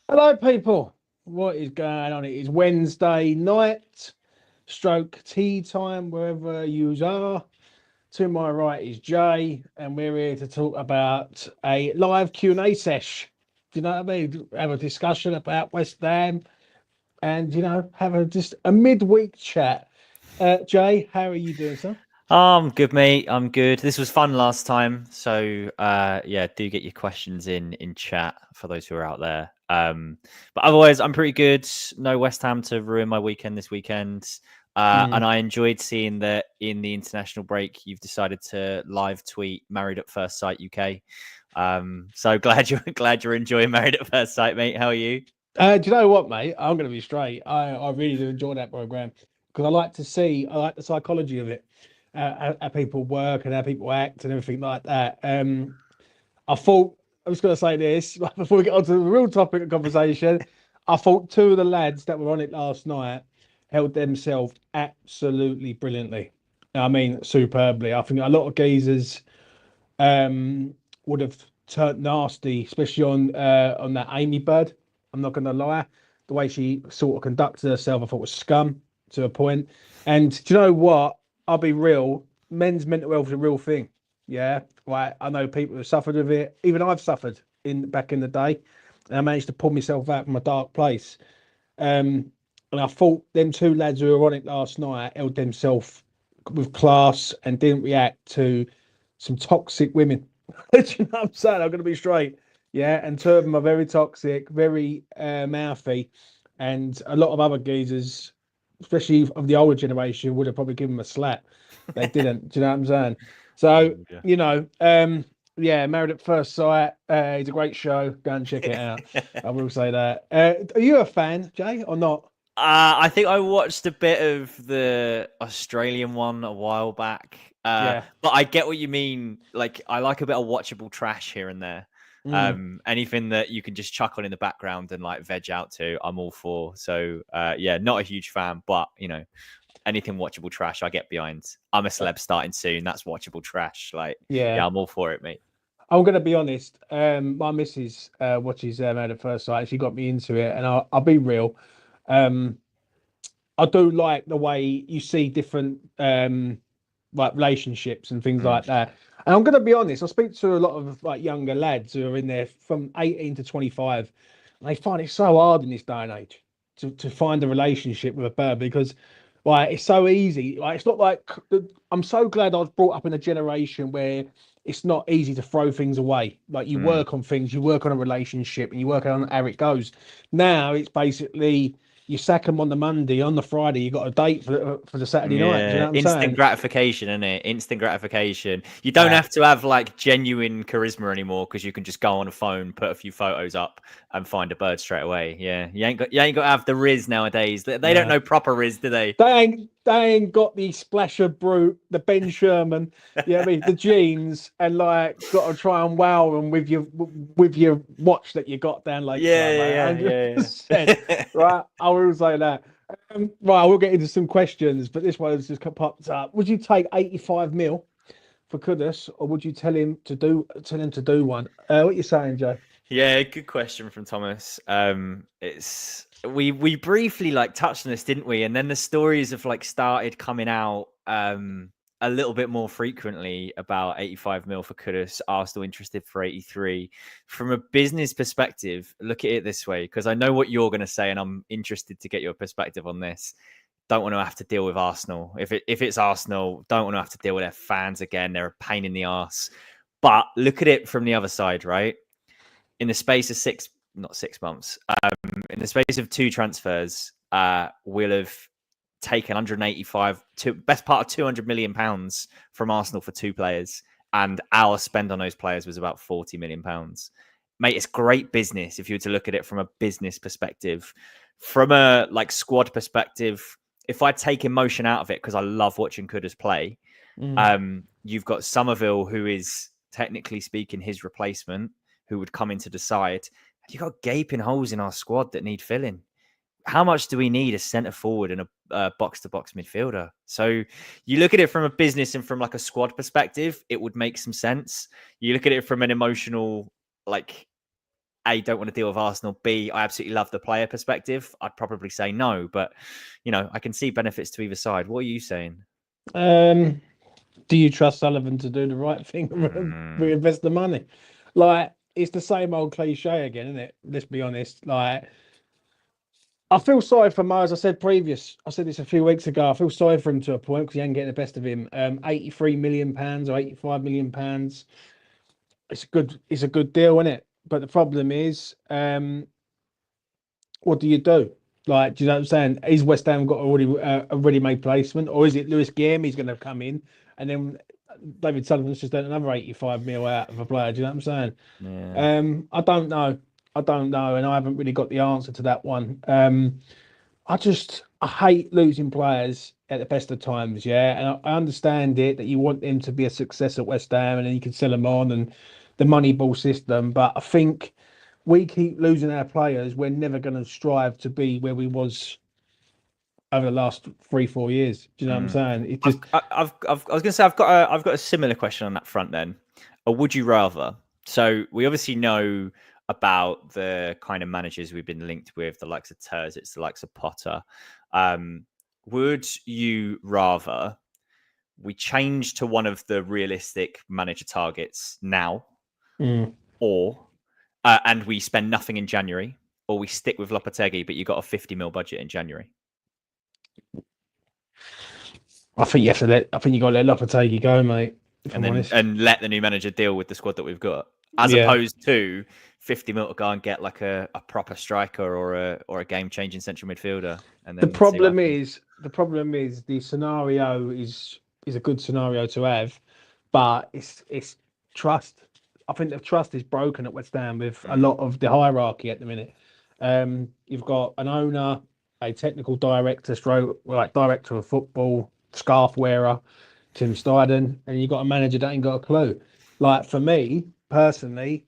Hello, people. What is going on? It is Wednesday night, stroke tea time, wherever you are. To my right is Jay, and we're here to talk about a live Q&A sesh. Do you know what I mean? Have a discussion about West Ham, and have just a midweek chat. Jay, how are you doing, sir? I'm good, mate. I'm good. This was fun last time, so yeah, do get your questions in chat for those who are out there. But otherwise, I'm pretty good. No West Ham to ruin my weekend this weekend. And I enjoyed seeing that in the international break, you've decided to live tweet "Married at First Sight UK." So glad you're enjoying "Married at First Sight," mate. How are you? Do you know what, mate? I'm going to be straight. I really do enjoy that program because I like the psychology of it, how people work and how people act and everything like that. I was going to say this before we get on to the real topic of conversation. I thought two of the lads that were on it last night held themselves absolutely brilliantly. I mean, superbly. I think a lot of geezers would have turned nasty, especially on that Amy Bird. I'm not going to lie. The way she sort of conducted herself, I thought was scum to a point. And do you know what? I'll be real. Men's mental health is a real thing. Yeah, right. I know people who suffered with it. Even I've suffered back in the day, and I managed to pull myself out from a dark place. And I thought them two lads who were on it last night held themselves with class and didn't react to some toxic women. Do you know what I'm saying? I'm going to be straight. Yeah, and two of them are very toxic, very mouthy, and a lot of other geezers, especially of the older generation, would have probably given them a slap. They didn't. Do you know what I'm saying? So, yeah, Married at First Sight. It's a great show. Go and check it out. I will say that. Are you a fan, Jay, or not? I think I watched a bit of the Australian one a while back. Yeah. But I get what you mean. Like, I like a bit of watchable trash here and there. Anything that you can just chuck on in the background and like veg out to, I'm all for. So, yeah, not a huge fan, but anything watchable trash, I get behind. I'm a celeb starting soon. That's watchable trash. Like, yeah, I'm all for it, mate. I'm going to be honest. My missus watches Married at First Sight. She got me into it, and I'll be real. I do like the way you see different like relationships and things like that. And I'm going to be honest. I speak to a lot of like younger lads who are in there from 18 to 25, and they find it so hard in this day and age to find a relationship with a bird because. Like it's so easy. Like it's not like I'm so glad I was brought up in a generation where it's not easy to throw things away. Like you work on things, you work on a relationship, and you work on how it goes. Now it's basically you sack them on the Monday, on the Friday you got a date for the Saturday night. Do you know what I'm instant saying? gratification, isn't it? Instant gratification. You don't have to have like genuine charisma anymore because you can just go on a phone, put a few photos up, and find a bird straight away. Yeah, you ain't got to have the Riz nowadays. They don't know proper Riz, do they? They ain't got the Splasher Brute, the Ben Sherman, I mean the jeans, and like got to try and wow them with your watch that you got down like yeah. Right, I will say that. Right, we'll get into some questions, but this one's just popped up. Would you take 85 mil for Kudus, or would you tell him to do one? What you saying, Joe? Yeah, good question from Thomas. It's we briefly like touched on this, didn't we? And then the stories have like started coming out a little bit more frequently about 85 mil for Kudus. Arsenal interested for 83. From a business perspective, look at it this way, because I know what you're going to say, and I'm interested to get your perspective on this. Don't want to have to deal with Arsenal. If it's Arsenal, don't want to have to deal with their fans again. They're a pain in the arse. But look at it from the other side, right? In the space of not 6 months, in the space of two transfers, we'll have taken 185 to best part of 200 million pounds from Arsenal for two players, and our spend on those players was about 40 million pounds. Mate, it's great business if you were to look at it from a business perspective. From a like squad perspective, if I take emotion out of it, because I love watching Kudus play, you've got Somerville, who is technically speaking his replacement, who would come in to decide. And you've got gaping holes in our squad that need filling. How much do we need a centre forward and a box-to-box midfielder? So you look at it from a business and from like a squad perspective, it would make some sense. You look at it from an emotional, like, A, don't want to deal with Arsenal. B, I absolutely love the player perspective. I'd probably say no, but I can see benefits to either side. What are you saying? Do you trust Sullivan to do the right thing and reinvest the money? Like, it's the same old cliche again, isn't it? Let's be honest. Like, I feel sorry for Mo, as I said this a few weeks ago. I feel sorry for him to a point because he ain't getting the best of him. £83 million or £85 million. It's a good deal, isn't it? But the problem is, what do you do? Like, do you know what I'm saying? Is West Ham got a ready-made placement, or is it Lewis Guillemy's going to come in and then David Sullivan's just done another 85 mil out of a player? Do you know what I'm saying? Yeah. I don't know. And I haven't really got the answer to that one. I hate losing players at the best of times, yeah. And I understand it that you want them to be a success at West Ham and then you can sell them on and the money ball system. But I think we keep losing our players, we're never going to strive to be where we was over the last 3-4 years. Do you know what I'm saying? It just I was going to say I've got a similar question on that front. Then, or would you rather? So we obviously know about the kind of managers we've been linked with, the likes of Terzic, the likes of Potter. Would you rather we change to one of the realistic manager targets now, or and we spend nothing in January, or we stick with Lopetegui, but you got a 50 mil budget in January? I think you got to let Lopetegui go, mate. And let the new manager deal with the squad that we've got, as opposed to 50 mil to go and get like a proper striker or a game changing central midfielder. And then the problem is the scenario is a good scenario to have, but it's trust. I think the trust is broken at West Ham with a lot of the hierarchy at the minute. You've got an owner, a technical director, director of football, scarf wearer, Tim Steiden, and you've got a manager that ain't got a clue. Like, for me personally,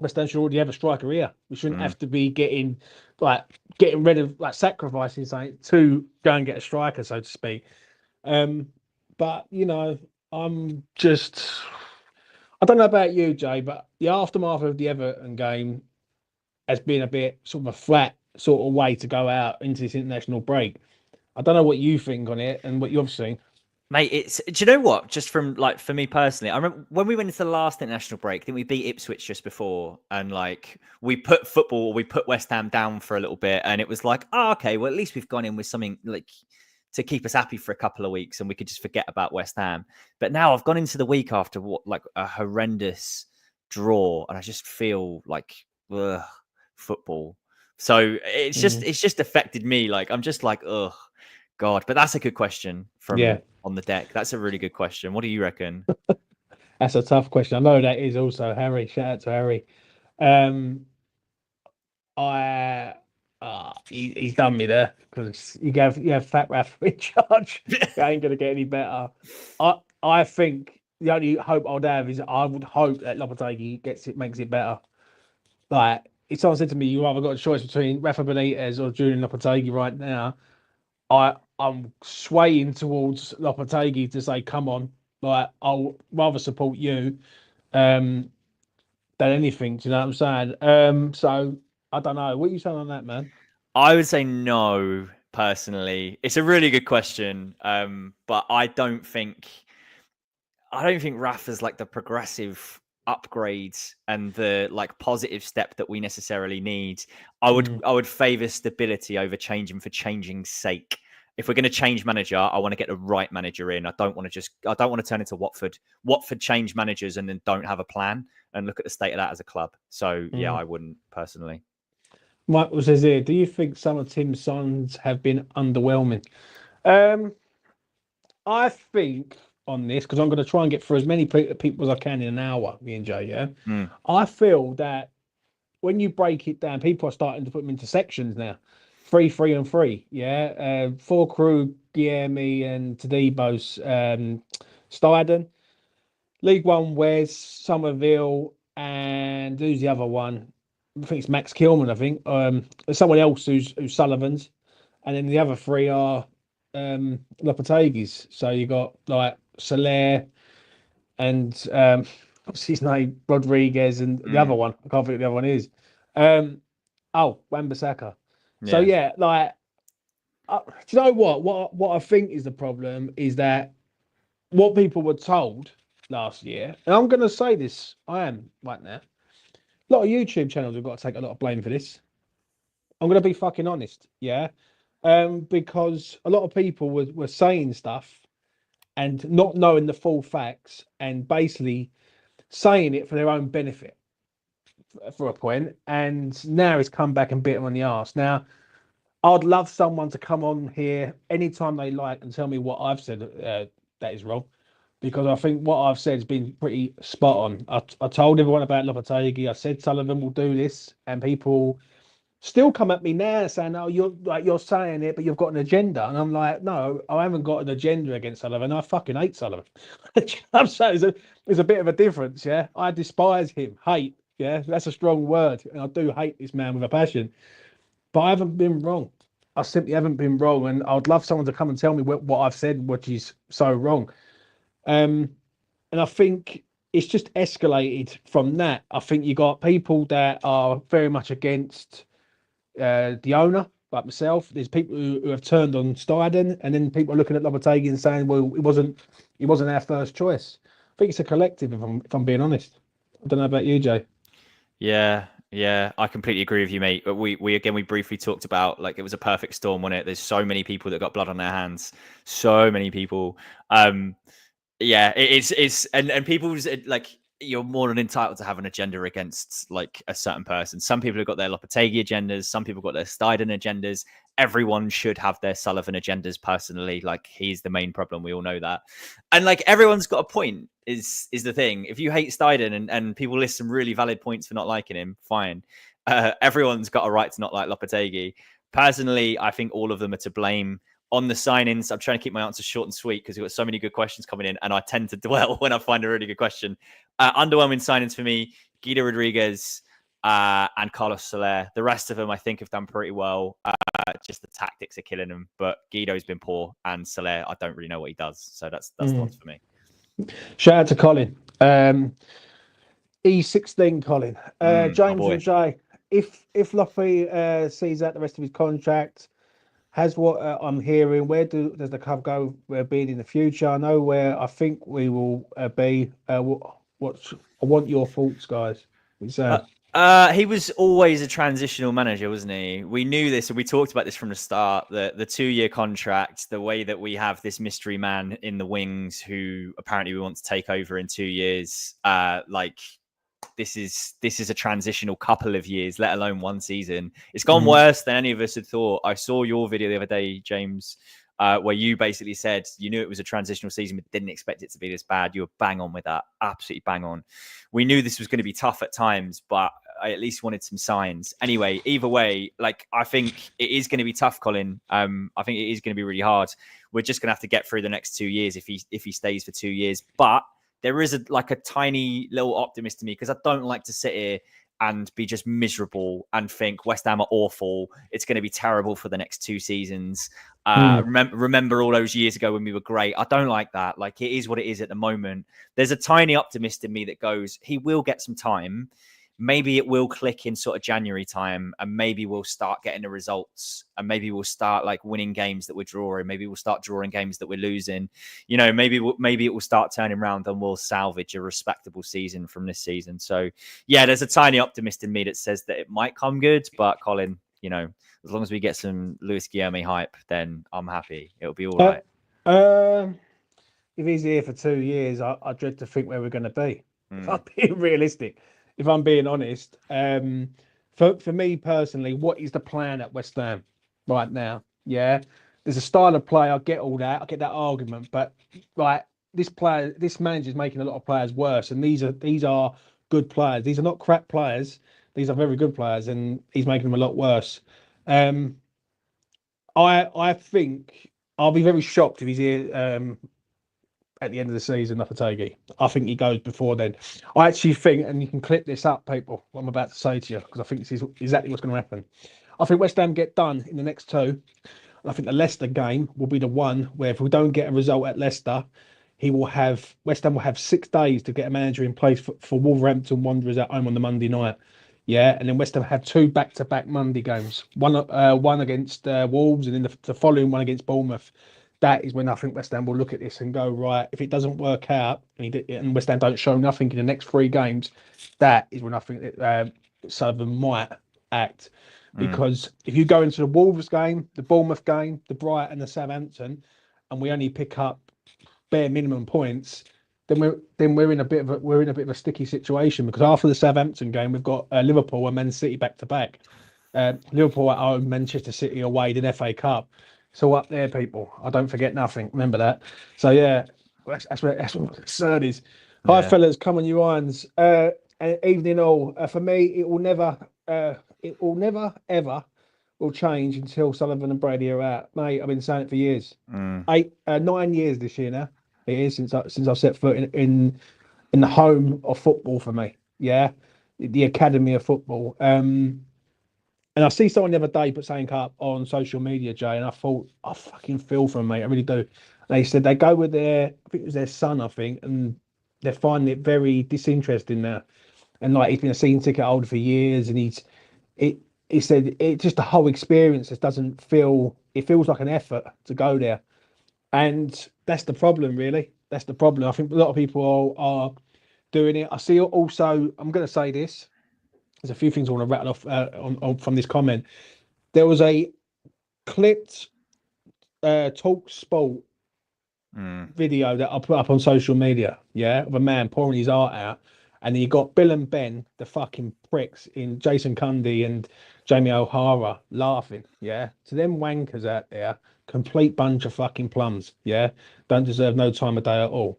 West Ham should already have a striker here. We shouldn't have to be getting rid of, like, sacrificing something to go and get a striker, so to speak. But I don't know about you, Jay, but the aftermath of the Everton game has been a bit sort of a flat sort of way to go out into this international break. I don't know what you think on it and what you've seen. Mate, do you know what? Just from, like, for me personally, I remember when we went into the last international break, I think we beat Ipswich just before, and like we put West Ham down for a little bit, and it was like, oh, okay, well, at least we've gone in with something like to keep us happy for a couple of weeks, and we could just forget about West Ham. But now I've gone into the week after like a horrendous draw, and I just feel like football. So it's just affected me. Like, I'm just like, ugh, God. But that's a good question from on the deck. That's a really good question. What do you reckon? That's a tough question. I know that is also Harry. Shout out to Harry. He's done me there because you have Fat Raff in charge. It ain't gonna get any better. I think the only hope I'd have is I would hope that Lopetegui makes it better. Like, if someone said to me, you either got a choice between Rafa Benitez or Julian Lopetegui right now, I'm swaying towards Lopetegui to say, come on, like, I'll rather support you than anything. Do you know what I'm saying? So I don't know. What are you saying on that, man? I would say no, personally. It's a really good question, but I don't think Rafa's like the progressive upgrades and the like positive step that we necessarily need. I would favor stability over changing for changing's sake. If we're going to change manager, I want to get the right manager in. I don't want to turn into Watford. Watford change managers and then don't have a plan and look at the state of that as a club. So yeah, I wouldn't personally. Michael says here, do you think some of Tim's signs have been underwhelming? I think on this, because I'm going to try and get through as many people as I can in an hour, me and Jay, yeah? I feel that when you break it down, people are starting to put them into sections now. 3, 3, and 3, yeah? 4 Crew, Guilherme and Tadebo's Steiden. League One, Wes, Somerville, and who's the other one? I think it's Max Kilman. I think there's someone else who's Sullivan's, and then the other three are Lopetegui's. So you got like Soler and what's his name, Rodriguez, and the other one. I can't think what the other one is. Wan-Bissaka. So yeah, like, do you know what? What I think is the problem is that what people were told last year, and I'm going to say this, I am right now. A lot of YouTube channels have got to take a lot of blame for this. I'm going to be fucking honest, yeah, because a lot of people were saying stuff and not knowing the full facts and basically saying it for their own benefit for a point, and now it's come back and bit them on the arse. Now, I'd love someone to come on here anytime they like and tell me what I've said that is wrong, because I think what I've said has been pretty spot on. I told everyone about Lopetegui. I said Sullivan will do this, and people still come at me now saying, "Oh, you're saying it, but you've got an agenda." And I'm like, "No, I haven't got an agenda against Sullivan. I fucking hate Sullivan." I'm saying there's a bit of a difference, yeah. I despise him, hate, yeah. That's a strong word, and I do hate this man with a passion. But I haven't been wrong. I simply haven't been wrong, and I'd love someone to come and tell me what I've said, which is so wrong. And I think it's just escalated from that. I think you got people that are very much against the owner, like myself. There's people who have turned on Steiden, and then people are looking at Lopetegui and saying, "Well, it wasn't our first choice." I think it's a collective, if I'm being honest. I don't know about you, Jay. Yeah, I completely agree with you, mate. But we briefly talked about, like, it was a perfect storm, wasn't it? There's so many people that got blood on their hands. So many people. Yeah, it's and people's, like, you're more than entitled to have an agenda against, like, a certain person. Some people have got their Lopetegui agendas. Some people got their Steiden agendas. Everyone should have their Sullivan agendas personally. Like, he's the main problem. We all know that. And, like, everyone's got a point is the thing. If you hate Steiden and people list some really valid points for not liking him, fine. Everyone's got a right to not like Lopetegui. Personally, I think all of them are to blame. On the signings, I'm trying to keep my answers short and sweet because we've got so many good questions coming in, and I tend to dwell when I find a really good question. Underwhelming signings for me, Guido Rodriguez and Carlos Soler. The rest of them, I think, have done pretty well. Just the tactics are killing them. But Guido's been poor, and Soler, I don't really know what he does. So that's the ones for me. Shout out to Colin. E16 Colin. James and Jay. If Loppy sees out the rest of his contract, has what I'm hearing, where does the club go being in the future? I know where I think we will be. I want your thoughts, guys. He was always a transitional manager, wasn't he? We knew this, and we talked about this from the start. The 2-year contract, the way that we have this mystery man in the wings who apparently we want to take over in 2 years. Like, this is a transitional couple of years, let alone one season. It's gone worse than any of us had thought. I saw your video the other day, James, where you basically said you knew it was a transitional season, but didn't expect it to be this bad. You were bang on with that. Absolutely bang on. We knew this was going to be tough at times, but I at least wanted some signs. Anyway, either way, like, I think it is going to be tough, Colin. I think it is going to be really hard. We're just going to have to get through the next 2 years if he stays for 2 years. But there is a tiny little optimist to me, because I don't like to sit here and be just miserable and think West Ham are awful. It's going to be terrible for the next 2 seasons. Remember all those years ago when we were great. I don't like that. Like, it is what it is at the moment. There's a tiny optimist in me that goes, he will get some time. Maybe it will click in sort of January time, and maybe we'll start getting the results, and maybe we'll start, like, winning games that we're drawing. Maybe we'll start drawing games that we're losing. You know, maybe it will start turning around, and we'll salvage a respectable season from this season. So yeah, there's a tiny optimist in me that says that it might come good. But Colin, you know, as long as we get some Luis Guilherme hype, then I'm happy. It'll be all right. If he's here for 2 years, I dread to think where we're going to be. If I'm being realistic. If I'm being honest, for me personally, what is the plan at West Ham right now? Yeah, there's a style of play. I get all that. I get that argument, but like, this manager's making a lot of players worse, and these are good players. These are not crap players. These are very good players, and he's making them a lot worse. I think I'll be very shocked if he's here at the end of the season, Lopetegui. I think he goes before then. I actually think, and you can clip this up, people, what I'm about to say to you, because I think this is exactly what's going to happen. I think West Ham get done in the next two. I think the Leicester game will be the one where if we don't get a result at Leicester, West Ham will have 6 days to get a manager in place for Wolverhampton Wanderers at home on the Monday night. Yeah, and then West Ham have 2 back-to-back Monday games. One against Wolves, and then the following one against Bournemouth. That is when I think West Ham will look at this and go, right, if it doesn't work out and West Ham don't show nothing in the next 3 games, that is when I think that Sullivan might act. Because if you go into the Wolves game, the Bournemouth game, the Brighton and the Southampton, and we only pick up bare minimum points, then we're in a bit of a sticky situation, because after the Southampton game we've got Liverpool and Man City back to back. Liverpool at home, Manchester City away, then FA Cup. So up there, people. I don't forget nothing. Remember that. So yeah, that's what absurd is. Hi fellas, come on you irons. Evening all. For me, it will never ever will change until Sullivan and Brady are out, mate. I've been saying it for years. 9 years this year now. It is since I've set foot in the home of football for me. Yeah, the academy of football. And I see someone the other day put something up on social media, Jay, and I thought, I fucking feel for them, mate. I really do. They said they go with I think it was their son, and they're finding it very disinteresting now. And like, he's been a season ticket holder for years, and he said it just, the whole experience just doesn't feel, it feels like an effort to go there. And that's the problem, really. That's the problem. I think a lot of people are doing it. I see also, I'm going to say this, there's a few things I want to rattle off on from this comment. There was a clipped Talk Sport video that I put up on social media, of a man pouring his heart out, and you got Bill and Ben, the fucking pricks, in Jason Cundy and Jamie O'Hara laughing, to them wankers out there, complete bunch of fucking plums, don't deserve no time of day at all,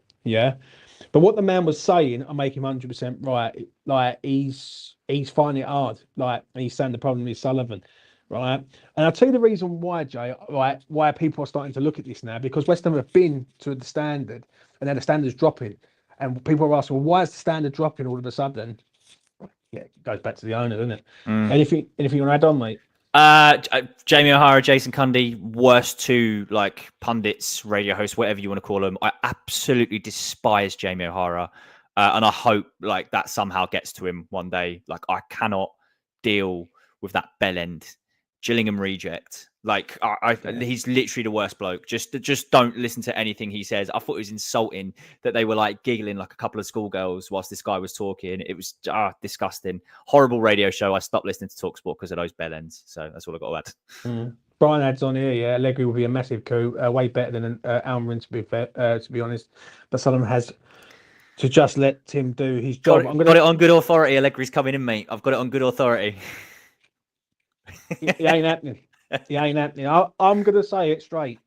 But what the man was saying, I make him 100% right. Like, he's finding it hard. Like, and he's saying the problem is Sullivan, right? And I'll tell you the reason why, Jay. Right, why people are starting to look at this now, because West Ham have been to the standard, and now the standard's dropping, and people are asking, well, why is the standard dropping all of a sudden? Yeah, it goes back to the owner, doesn't it? Anything you want to add on, mate? Jamie O'Hara, Jason Cundy, worst 2 like pundits, radio hosts, whatever you want to call them. I absolutely despise Jamie O'Hara, and I hope like that somehow gets to him one day. Like, I cannot deal with that bell end Gillingham reject. Like, he's literally the worst bloke. Just don't listen to anything he says. I thought it was insulting that they were like giggling like a couple of schoolgirls whilst this guy was talking. It was disgusting. Horrible radio show. I stopped listening to TalkSport because of those bell ends. So that's all I got to add. Brian adds on here, Allegri will be a massive coup, way better than Almiron, to be honest. But Sullivan has to just let him do his job. Got it on good authority. Allegri's coming in, mate. I've got it on good authority. It ain't happening. It ain't happening. I'm going to say it straight,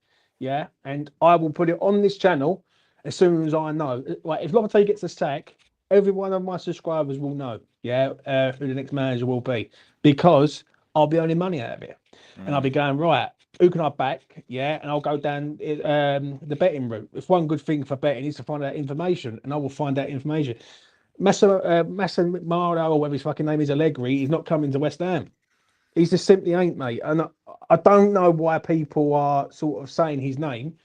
and I will put it on this channel as soon as I know. Like, if Lopetegui gets the sack, every one of my subscribers will know, who the next manager will be, because I'll be earning money out of it, and I'll be going, right, who can I back, and I'll go down the betting route. It's one good thing for betting is to find out information, and I will find out information. Massimo, or whatever his fucking name is, Allegri, he's not coming to West Ham. He just simply ain't, mate. And I don't know why people are sort of saying his name.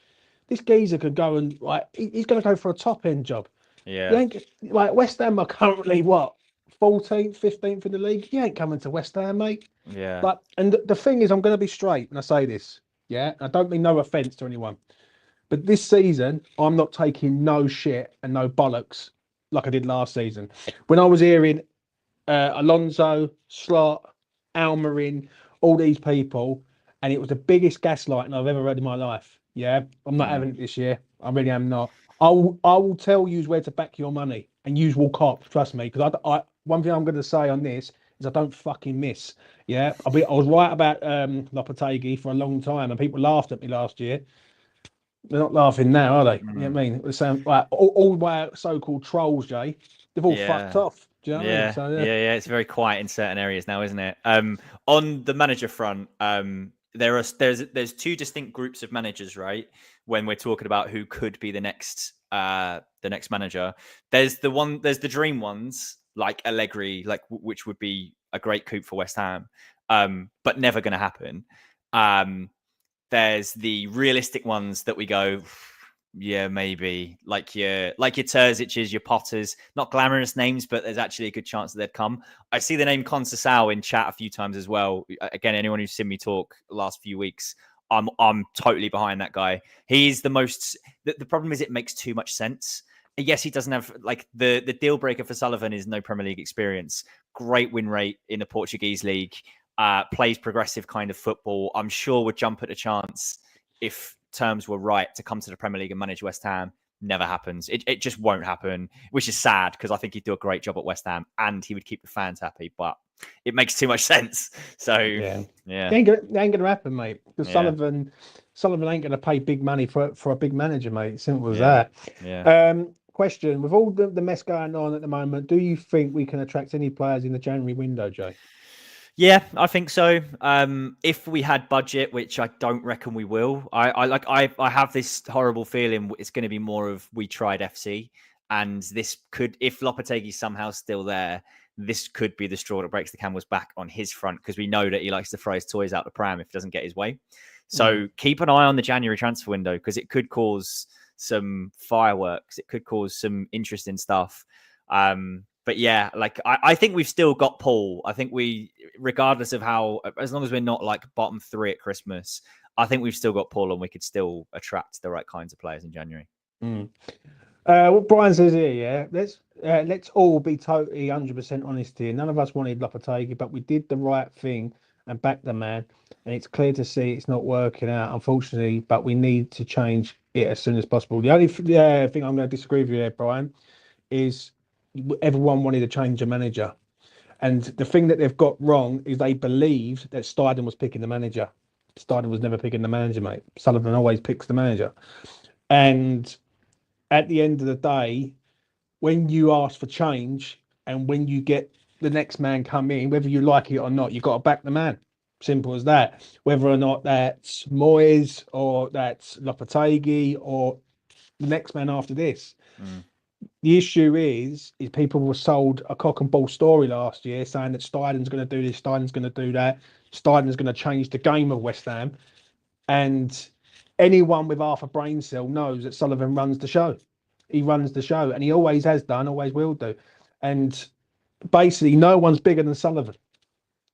This geezer could go and, like, he's going to go for a top end job. Yeah. Like, West Ham are currently what, 14th, 15th in the league? He ain't coming to West Ham, mate. Yeah. But and the thing is, I'm going to be straight when I say this. I don't mean no offence to anyone, but this season I'm not taking no shit and no bollocks like I did last season. When I was hearing Alonso, Slot, Almiron, all these people, and it was the biggest gaslighting I've ever read in my life. I'm not having it this year. I really am not. I will tell you where to back your money, and you will cop. Trust me, because I one thing I'm going to say on this is I don't fucking miss. I was right about Lopetegui for a long time, and people laughed at me last year. They're not laughing now, are they? You know what I mean? They're saying, like, all my so-called trolls, Jay, they've all fucked off. Do you know what I mean? So, it's very quiet in certain areas now, isn't it? On the manager front, there's two distinct groups of managers, right? When we're talking about who could be the next manager, there's the dream ones like Allegri, which would be a great coup for West Ham, but never going to happen. There's the realistic ones that we go, yeah, maybe like your Terzic's, your Potters, not glamorous names, but there's actually a good chance that they'd come. I see the name Conceição in chat a few times as well. Again, anyone who's seen me talk the last few weeks, I'm totally behind that guy. He's the most. The problem is it makes too much sense. Yes, he doesn't have like the deal breaker for Sullivan is no Premier League experience. Great win rate in the Portuguese league. Plays progressive kind of football. I'm sure would jump at a chance if terms were right to come to the Premier League and manage West Ham. Never happens. It just won't happen, which is sad because I think he'd do a great job at West Ham and he would keep the fans happy, but it makes too much sense. So yeah. It ain't gonna happen, mate. Because Sullivan ain't gonna pay big money for a big manager, mate. Simple as that. Yeah. Question: with all the mess going on at the moment, do you think we can attract any players in the January window, Jay? Yeah, I think so. If we had budget, which I don't reckon we will, I have this horrible feeling it's going to be more of we tried FC, and this could, if Lopetegui's somehow still there, this could be the straw that breaks the camel's back on his front because we know that he likes to throw his toys out the pram if it doesn't get his way. So keep an eye on the January transfer window because it could cause some fireworks. It could cause some interesting stuff. But yeah, like I think we've still got Paul. I think we, regardless of how, as long as we're not like bottom 3 at Christmas, I think we've still got Paul and we could still attract the right kinds of players in January. What Brian says here, yeah, let's all be totally 100% honest here. None of us wanted Lopetegui, but we did the right thing and backed the man. And it's clear to see it's not working out, unfortunately, but we need to change it as soon as possible. The only thing I'm going to disagree with you there, Brian, is everyone wanted to change a manager. And the thing that they've got wrong is they believed that Steidten was picking the manager. Steidten was never picking the manager, mate. Sullivan always picks the manager. And at the end of the day, when you ask for change and when you get the next man come in, whether you like it or not, you've got to back the man. Simple as that. Whether or not that's Moyes or that's Lopetegui or the next man after this. The issue is people were sold a cock and ball story last year saying that Steidten's going to do this, Steidten's going to do that, Steidten's going to change the game of West Ham. And anyone with half a brain cell knows that Sullivan runs the show. He runs the show and he always has done, always will do. And basically, no one's bigger than Sullivan.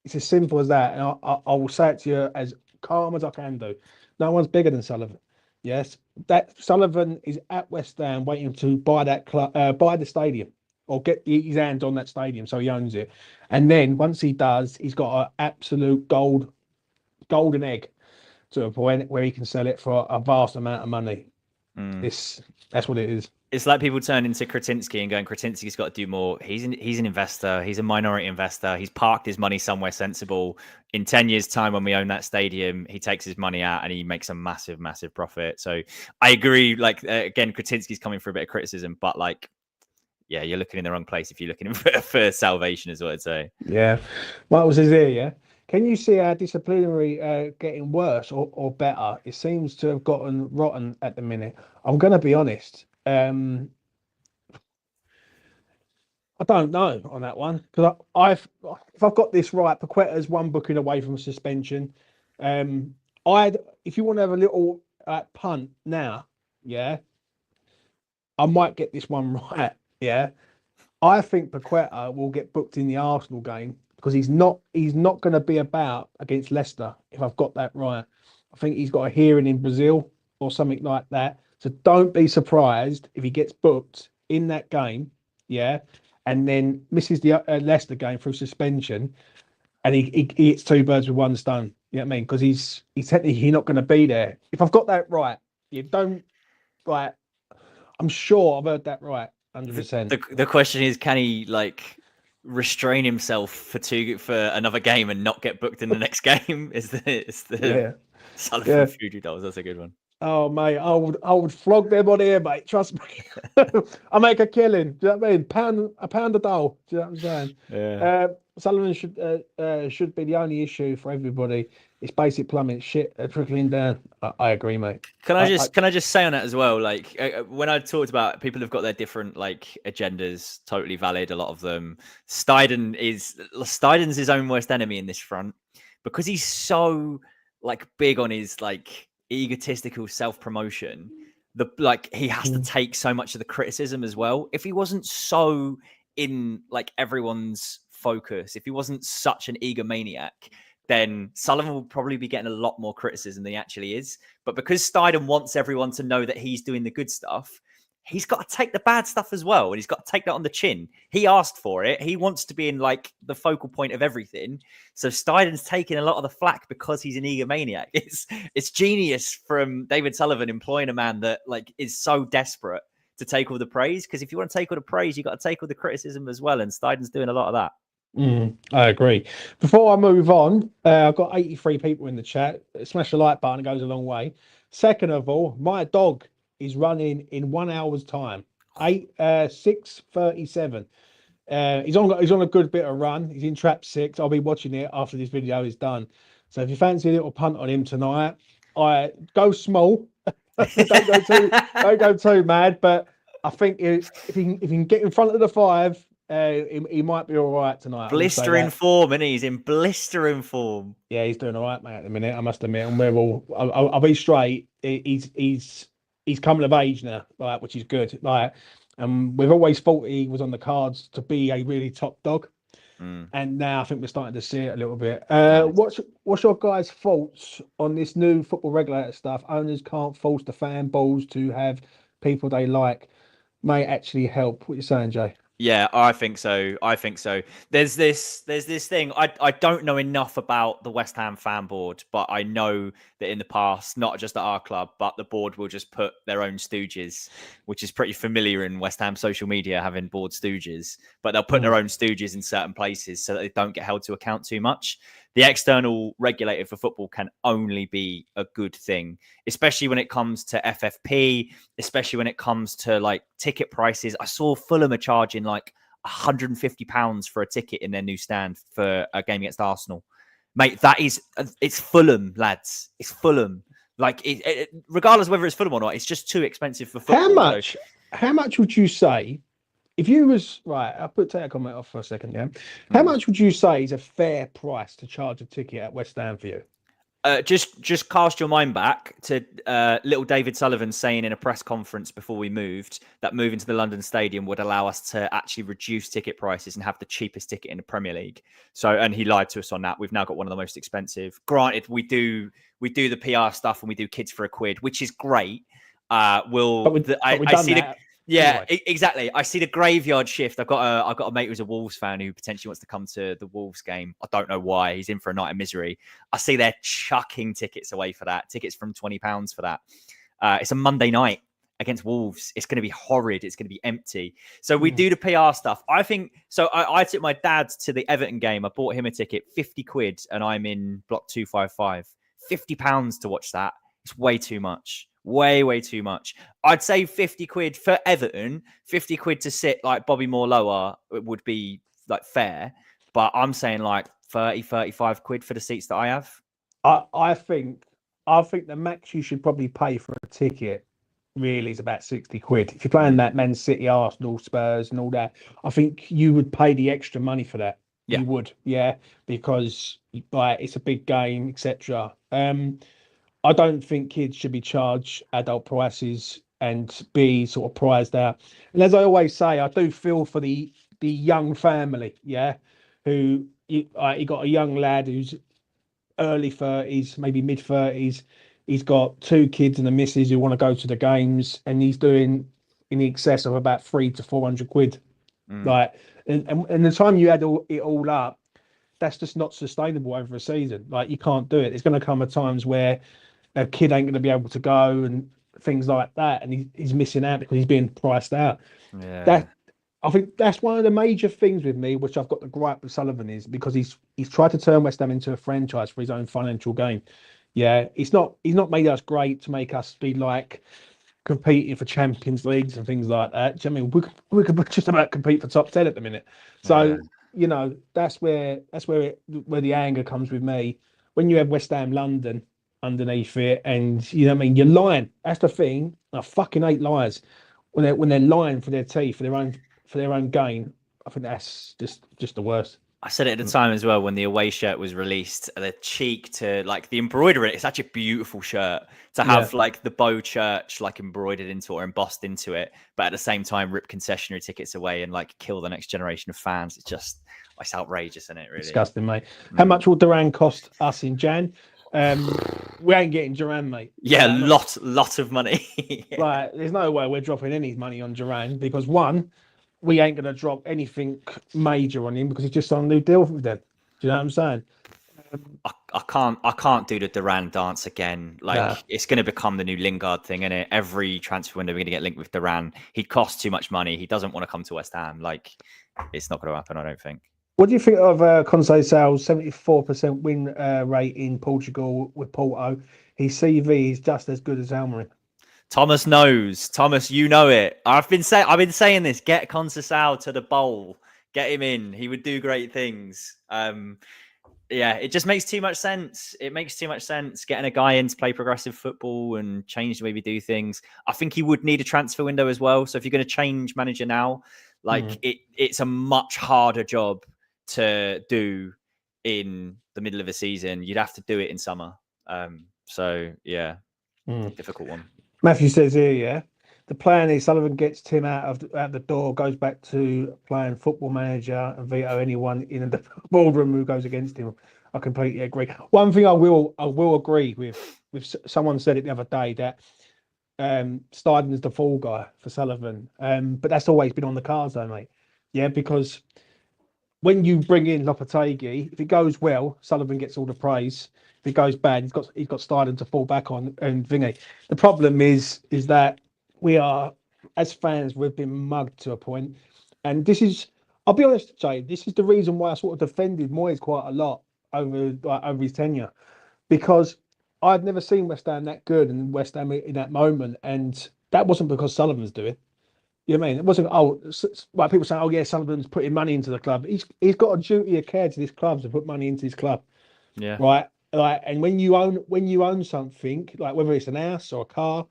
It's as simple as that. And I will say it to you as calm as I can do. No one's bigger than Sullivan. Yes, that Sullivan is at West Ham waiting to buy that buy the stadium or get his hands on that stadium so he owns it. And then once he does, he's got an absolute golden egg to a point where he can sell it for a vast amount of money. That's what it is. It's like people turn into Kretinsky and going, Kretinsky's got to do more. He's an investor. He's a minority investor. He's parked his money somewhere sensible. In 10 years' time, when we own that stadium, he takes his money out and he makes a massive, massive profit. So I agree. Like, again, Kretinsky's coming for a bit of criticism, but like, yeah, you're looking in the wrong place if you're looking for salvation, is what I'd say. Yeah. Michael says here, yeah. Can you see our disciplinary getting worse or better? It seems to have gotten rotten at the minute. I'm going to be honest. I don't know on that one because if I've got this right, Paqueta's one booking away from suspension. If you want to have a little punt now, yeah, I might get this one right. Yeah, I think Paqueta will get booked in the Arsenal game because he's not going to be about against Leicester. If I've got that right, I think he's got a hearing in Brazil or something like that. So don't be surprised if he gets booked in that game, yeah, and then misses the Leicester game through suspension, and he hits 2 birds with 1 stone. You know what I mean? Because he's technically not going to be there. If I've got that right, you don't like. I'm sure I've heard that right, 100%. The question is, can he like restrain himself for another game and not get booked in the next game? Is the Sullivan Fuji dolls? That's a good one. Oh mate, I would flog them on here, mate. Trust me. I make a killing. Do you know what I mean? A pound a doll. Do you know what I'm saying? Yeah. Sullivan should be the only issue for everybody. It's basic plumbing shit trickling down. I agree, mate. Can I just say on that as well? Like when I talked about people have got their different like agendas, totally valid. A lot of them. Steiden's his own worst enemy in this front because he's so like big on his like egotistical self promotion. He has to take so much of the criticism as well. If he wasn't so in like everyone's focus, if he wasn't such an egomaniac, then Sullivan will probably be getting a lot more criticism than he actually is. But because Steiden wants everyone to know that he's doing the good stuff, he's got to take the bad stuff as well. And he's got to take that on the chin. He asked for it. He wants to be in like the focal point of everything. So Steiden's taking a lot of the flack because he's an egomaniac. It's genius from David Sullivan employing a man that like is so desperate to take all the praise. Because if you want to take all the praise, you got to take all the criticism as well. And Steiden's doing a lot of that. I agree. Before I move on, I've got 83 people in the chat. Smash the like button, it goes a long way. Second of all, my dog is running in 1 hour's time. 6:37. He's on a good bit of run. He's in trap 6. I'll be watching it after this video is done. So if you fancy a little punt on him tonight, I go small. don't go too mad. But I think if he can get in front of the 5. He might be all right tonight. Blistering form, and he's in blistering form. Yeah, he's doing all right, mate, at the minute. I must admit, and we're all. I'll be straight. He's coming of age now, like, which is good. Like, we've always thought he was on the cards to be a really top dog, and now I think we're starting to see it a little bit. What's your guys' thoughts on this new football regulator stuff? Owners can't force the fan balls to have people they like. May actually help. What you saying, Jay? Yeah, I think so. There's this thing. I don't know enough about the West Ham fan board, but I know that in the past, not just at our club, but the board will just put their own stooges, which is pretty familiar in West Ham social media, having board stooges. But they'll put their own stooges in certain places so that they don't get held to account too much. The external regulator for football can only be a good thing, especially when it comes to FFP, especially when it comes to like ticket prices. I saw Fulham are charging like £150 for a ticket in their new stand for a game against Arsenal. Mate, it's Fulham, lads. It's Fulham. Like, regardless of whether it's Fulham or not, it's just too expensive for football. How much would you say? If you was right, I'll take a comment off for a second. Yeah, how much would you say is a fair price to charge a ticket at West Ham for you? Just cast your mind back to little David Sullivan saying in a press conference before we moved that moving to the London Stadium would allow us to actually reduce ticket prices and have the cheapest ticket in the Premier League. So, and he lied to us on that. We've now got one of the most expensive. Granted, we do the PR stuff and we do kids for £1, which is great. Yeah, exactly. I see the graveyard shift. I've got a mate who's a Wolves fan who potentially wants to come to the Wolves game. I don't know why. He's in for a night of misery. I see they're chucking tickets away for that. Tickets from £20 for that. It's a Monday night against Wolves. It's going to be horrid. It's going to be empty. So we do the PR stuff. I think so. I took my dad to the Everton game. I bought him a ticket, £50, and I'm in block 255. £50 to watch that. It's way too much. Way too much. I'd say £50 for Everton, £50 to sit like Bobby Moore lower would be like fair, but I'm saying like 35 quid for the seats that I have. I think the max you should probably pay for a ticket really is about 60 quid. If you're playing that Man City, Arsenal, Spurs and all that, I think you would pay the extra money for that. Yeah. You would, yeah, because like it's a big game, etc. I don't think kids should be charged adult prices and be sort of prized out. And as I always say, I do feel for the young family, yeah, who you got a young lad who's early 30s, maybe mid 30s. He's got 2 kids and a missus who want to go to the games, and he's doing in excess of about 300 to 400 quid. Like, and the time you add it all up, that's just not sustainable over a season. Like, you can't do it. There's going to come at times where a kid ain't going to be able to go and things like that, and he's missing out because he's being priced out. Yeah, I think that's one of the major things with me, which I've got the gripe with Sullivan, is because he's tried to turn West Ham into a franchise for his own financial gain. Yeah, he's not made us great to make us be like competing for Champions Leagues and things like that. Do you know what I mean, we could just about compete for top 10 at the minute. So you know, where the anger comes with me. When you have West Ham London underneath it, and you know what I mean, you're lying. That's the thing. I fucking hate liars when they're lying for their teeth, for their own gain. I think that's just the worst. I said it at the time as well when the away shirt was released. The cheek to like the embroidery. It's such a beautiful shirt to have like the Bow Church like embroidered into it or embossed into it, but at the same time rip concessionary tickets away and like kill the next generation of fans. It's outrageous, isn't it? Really disgusting, mate. How much will Duran cost us in Jan? We ain't getting Duran, mate. Yeah, lot of money. Like, there's no way we're dropping any money on Duran because one, we ain't going to drop anything major on him because he's just on a new deal with them. Do you know what I'm saying? I can't do the Duran dance again. Like it's going to become the new Lingard thing, isn't it? Every transfer window we're going to get linked with Duran. He costs too much money. He doesn't want to come to West Ham. Like it's not going to happen, I don't think. What do you think of Conceição's 74% win rate in Portugal with Porto? His CV is just as good as Almiron. Thomas knows. Thomas, you know it. I've been saying this. Get Conceição to the bowl. Get him in. He would do great things. Yeah, it just makes too much sense. It makes too much sense getting a guy in to play progressive football and change the way we do things. I think he would need a transfer window as well. So if you're going to change manager now, like it's a much harder job to do in the middle of a season. You'd have to do it in summer. So yeah, difficult one. Matthew says here, yeah, the plan is Sullivan gets Tim out the door, goes back to playing football manager and veto anyone in the boardroom who goes against him. I completely agree. One thing I will agree with someone said it the other day that Steidman is the fall guy for Sullivan. But that's always been on the cards though, mate. Yeah, because when you bring in Lopetegui, if it goes well, Sullivan gets all the praise. If it goes bad, he's got Steidman to fall back on and thingy. The problem is that we are, as fans, we've been mugged to a point. And this is, I'll be honest, Jay, this is the reason why I sort of defended Moyes quite a lot over his tenure. Because I'd never seen West Ham that good and West Ham in that moment. And that wasn't because Sullivan's doing. You know what I mean? It wasn't, like people saying, oh yeah, Sullivan's putting money into the club. He's got a duty of care to this club to put money into his club. Yeah. Right. Like, and when you own something, like whether it's an house or a car,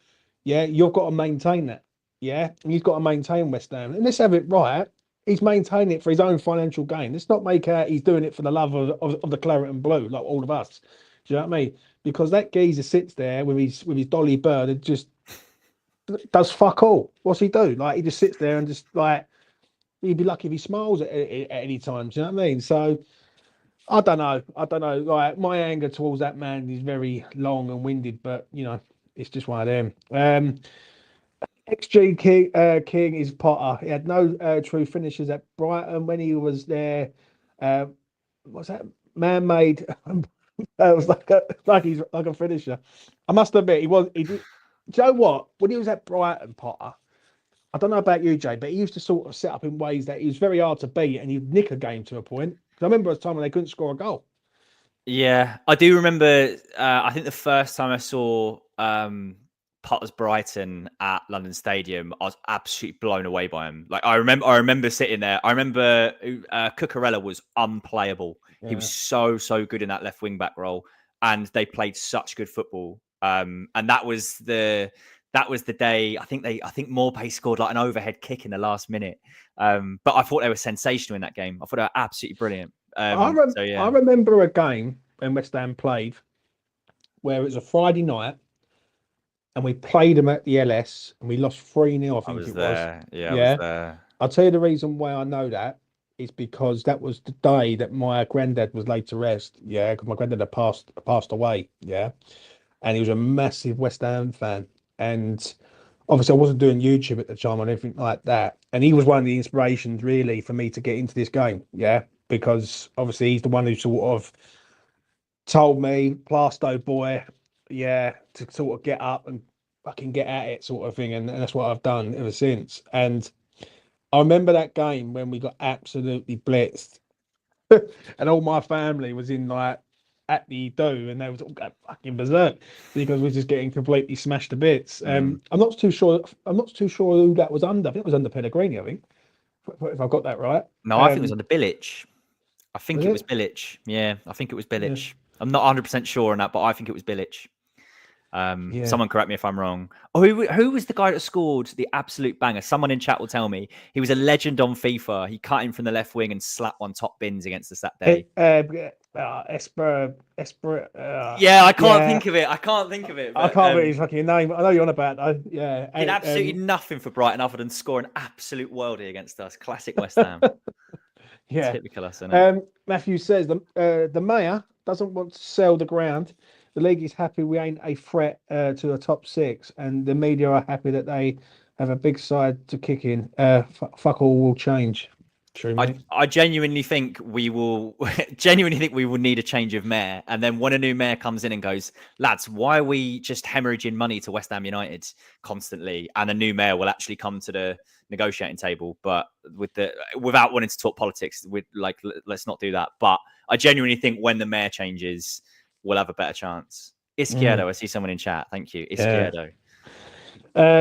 yeah, you've got to maintain that. Yeah. And he's got to maintain West Ham. And let's have it right. He's maintaining it for his own financial gain. Let's not make out he's doing it for the love of the claret and blue, like all of us. Do you know what I mean? Because that geezer sits there with his Dolly Bird and just does fuck all. What's he do? Like, he just sits there and just like, he'd be lucky if he smiles at any time. Do you know what I mean? So I don't know. Like, my anger towards that man is very long and winded, but you know, it's just one of them. XG King is Potter. He had no true finishes at Brighton when he was there. What's that? Man-made. It was like a finisher. I must admit, he did. Do you know what? When he was at Brighton, Potter, I don't know about you, Jay, but he used to sort of set up in ways that he was very hard to beat, and he'd nick a game to a point. I remember a time when they couldn't score a goal. Yeah, I do remember. I think the first time I saw Potter's Brighton at London Stadium, I was absolutely blown away by him. Like I remember sitting there. I remember Cucurella was unplayable. Yeah. He was so good in that left wing back role, and they played such good football. And that was the day. I think Morpay scored like an overhead kick in the last minute. But I thought they were sensational in that game. I thought they were absolutely brilliant. I remember a game when West Ham played where it was a Friday night and we played them at the LS and we lost 3-0. I think it was. Yeah, I was there. I'll tell you the reason why I know that is because that was the day that my granddad was laid to rest. Yeah, because my granddad had passed away. Yeah. And he was a massive West Ham fan. And obviously I wasn't doing YouTube at the time or anything like that. And he was one of the inspirations really for me to get into this game. Yeah. Because obviously he's the one who sort of told me, Plasto boy, yeah, to sort of get up and fucking get at it sort of thing. And that's what I've done ever since. And I remember that game when we got absolutely blitzed. And all my family was in like at the do, and they was all going fucking berserk because we're just getting completely smashed to bits. I'm not too sure who that was under. I think it was under Pellegrini, I think, if I got that right. No, I think it was under Bilic. I think Was it was it? Bilic. Yeah, I think it was Yeah. Bilic. I'm not 100% sure on that, but I think it was Bilic. Yeah. Someone correct me if I'm wrong. Oh, who was the guy that scored the absolute banger? Someone in chat will tell me. He was a legend on FIFA. He cut in from the left wing and slapped one top bins against us that day. Yeah, I can't think of it. I can't think of it. I But can't remember his fucking name. I know you're on about though. did Yeah. absolutely nothing for Brighton other than score an absolute worldie against us. Classic West Ham. Yeah. Typical us, isn't it? Matthew says the mayor doesn't want to sell the ground. The league is happy we ain't a threat to the top six, and the media are happy that they have a big side to kick in. Fuck all will change. True, mate. I genuinely think we will need a change of mayor. And then when a new mayor comes in and goes, lads, why are we just hemorrhaging money to West Ham United constantly? And a new mayor will actually come to the negotiating table, but without wanting to talk politics, let's not do that. But I genuinely think when the mayor changes, we'll have a better chance. Izquierdo, I see someone in chat. Thank you. Izquierdo.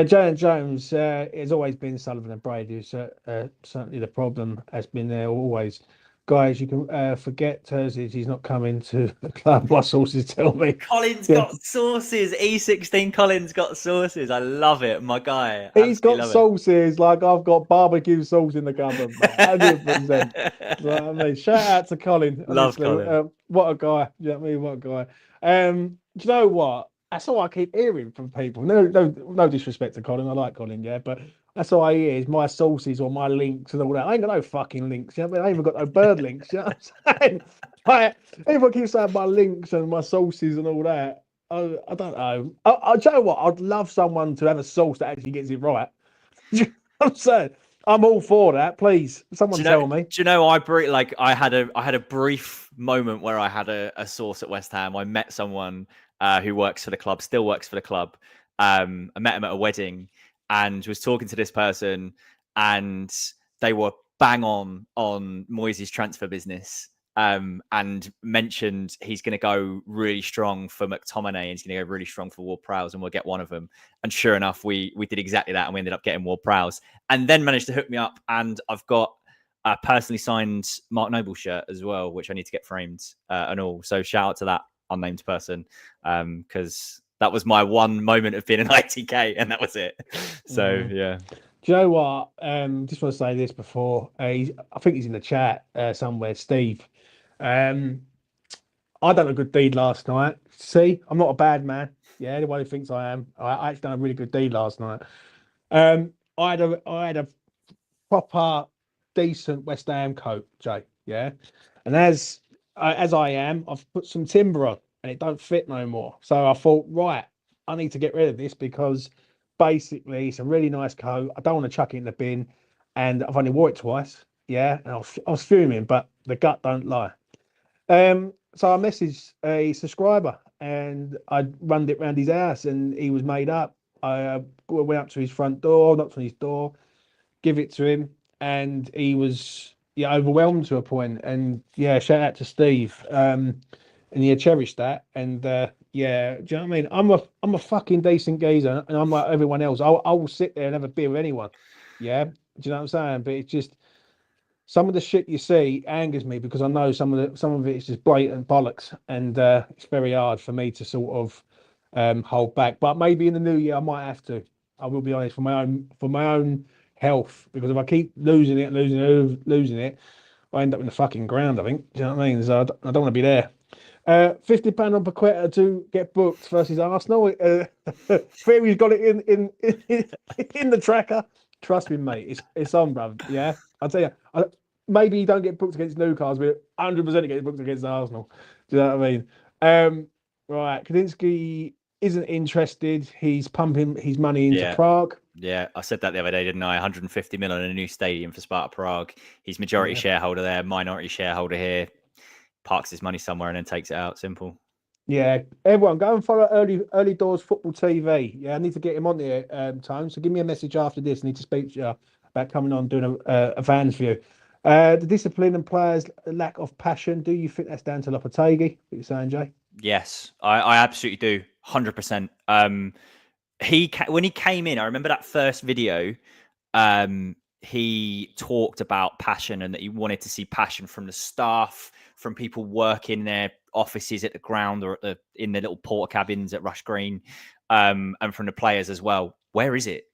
Jones has always been Sullivan and Brady. Certainly the problem has been there always. Guys, you can forget Thursdays. He's not coming to the club. My sources tell me. Colin's got sauces. E16 Colin's got sauces. I love it. My guy. He's got sauces like I've got barbecue sauce in the cupboard. 100%. I mean, shout out to Colin. Love Colin. What a guy. You know what I mean? What a guy. Do you know what? That's all I keep hearing from people. No disrespect to Colin. I like Colin, yeah, but that's all I hear is my sources or my links and all that. I ain't got no fucking links. You know what I mean? I ain't even got no bird links. You know what I'm saying? Everyone keeps saying my links and my sources and all that. I don't know. Do you know what? I'd love someone to have a source that actually gets it right. You know what I'm saying? I'm all for that. Please, someone tell me. Do you know? I had a brief moment where I had a source at West Ham. I met someone who works for the club, still works for the club. I met him at a wedding and was talking to this person, and they were bang on Moyes' transfer business. And mentioned he's going to go really strong for McTominay and he's going to go really strong for Ward-Prowse and we'll get one of them. And sure enough, we did exactly that and we ended up getting Ward-Prowse and then managed to hook me up. And I've got a personally signed Mark Noble shirt as well, which I need to get framed and all. So shout out to that unnamed person because that was my one moment of being an ITK and that was it. So, yeah. Do you know what? Just want to say this before. I think he's in the chat somewhere, Steve. I done a good deed last night. See, I'm not a bad man. Yeah, anyone who thinks I am, I actually done a really good deed last night. I had a proper decent West Ham coat, Jay. Yeah, and as I am, I've put some timber on, and it don't fit no more. So I thought, right, I need to get rid of this because basically it's a really nice coat. I don't want to chuck it in the bin, and I've only wore it twice. Yeah, and I was fuming, but the gut don't lie. So I messaged a subscriber and I run it around his house and he was made up. I went up to his front door, knocked on his door, give it to him, and he was overwhelmed to a point. And yeah, shout out to Steve. And he cherished that. And yeah, do you know what I mean? I'm a fucking decent geezer, and I'm like everyone else. I will sit there and have a beer with anyone. Yeah, do you know what I'm saying? But it's just. Some of the shit you see angers me because I know some of it is just blatant bollocks, and it's very hard for me to sort of hold back. But maybe in the new year I might have to. I will be honest for my own health, because if I keep losing it, I end up in the fucking ground. I think. Do you know what I mean? So I don't want to be there. £50 on Paqueta to get booked versus Arsenal. Theory's got it in the tracker. Trust me, mate. It's on, bruv. Yeah, I'll tell you. Maybe you don't get booked against Newcastle, but 100% get booked against Arsenal. Do you know what I mean? Right. Kudinski isn't interested. He's pumping his money into Prague. Yeah, I said that the other day, didn't I? 150 million on a new stadium for Sparta Prague. He's majority shareholder there, minority shareholder here. Parks his money somewhere and then takes it out. Simple. Yeah, everyone go and follow early doors football TV. Yeah, I need to get him on there, Tone. So give me a message after this. I need to speak to you about coming on doing a fans view. The discipline and players' lack of passion. Do you think that's down to Lopetegui? What you saying, Jay? Yes, I absolutely do. 100%. When he came in, I remember that first video. he talked about passion and that he wanted to see passion from the staff, from people working their offices at the ground or in the little porter cabins at Rush Green, and from the players as well. Where is it?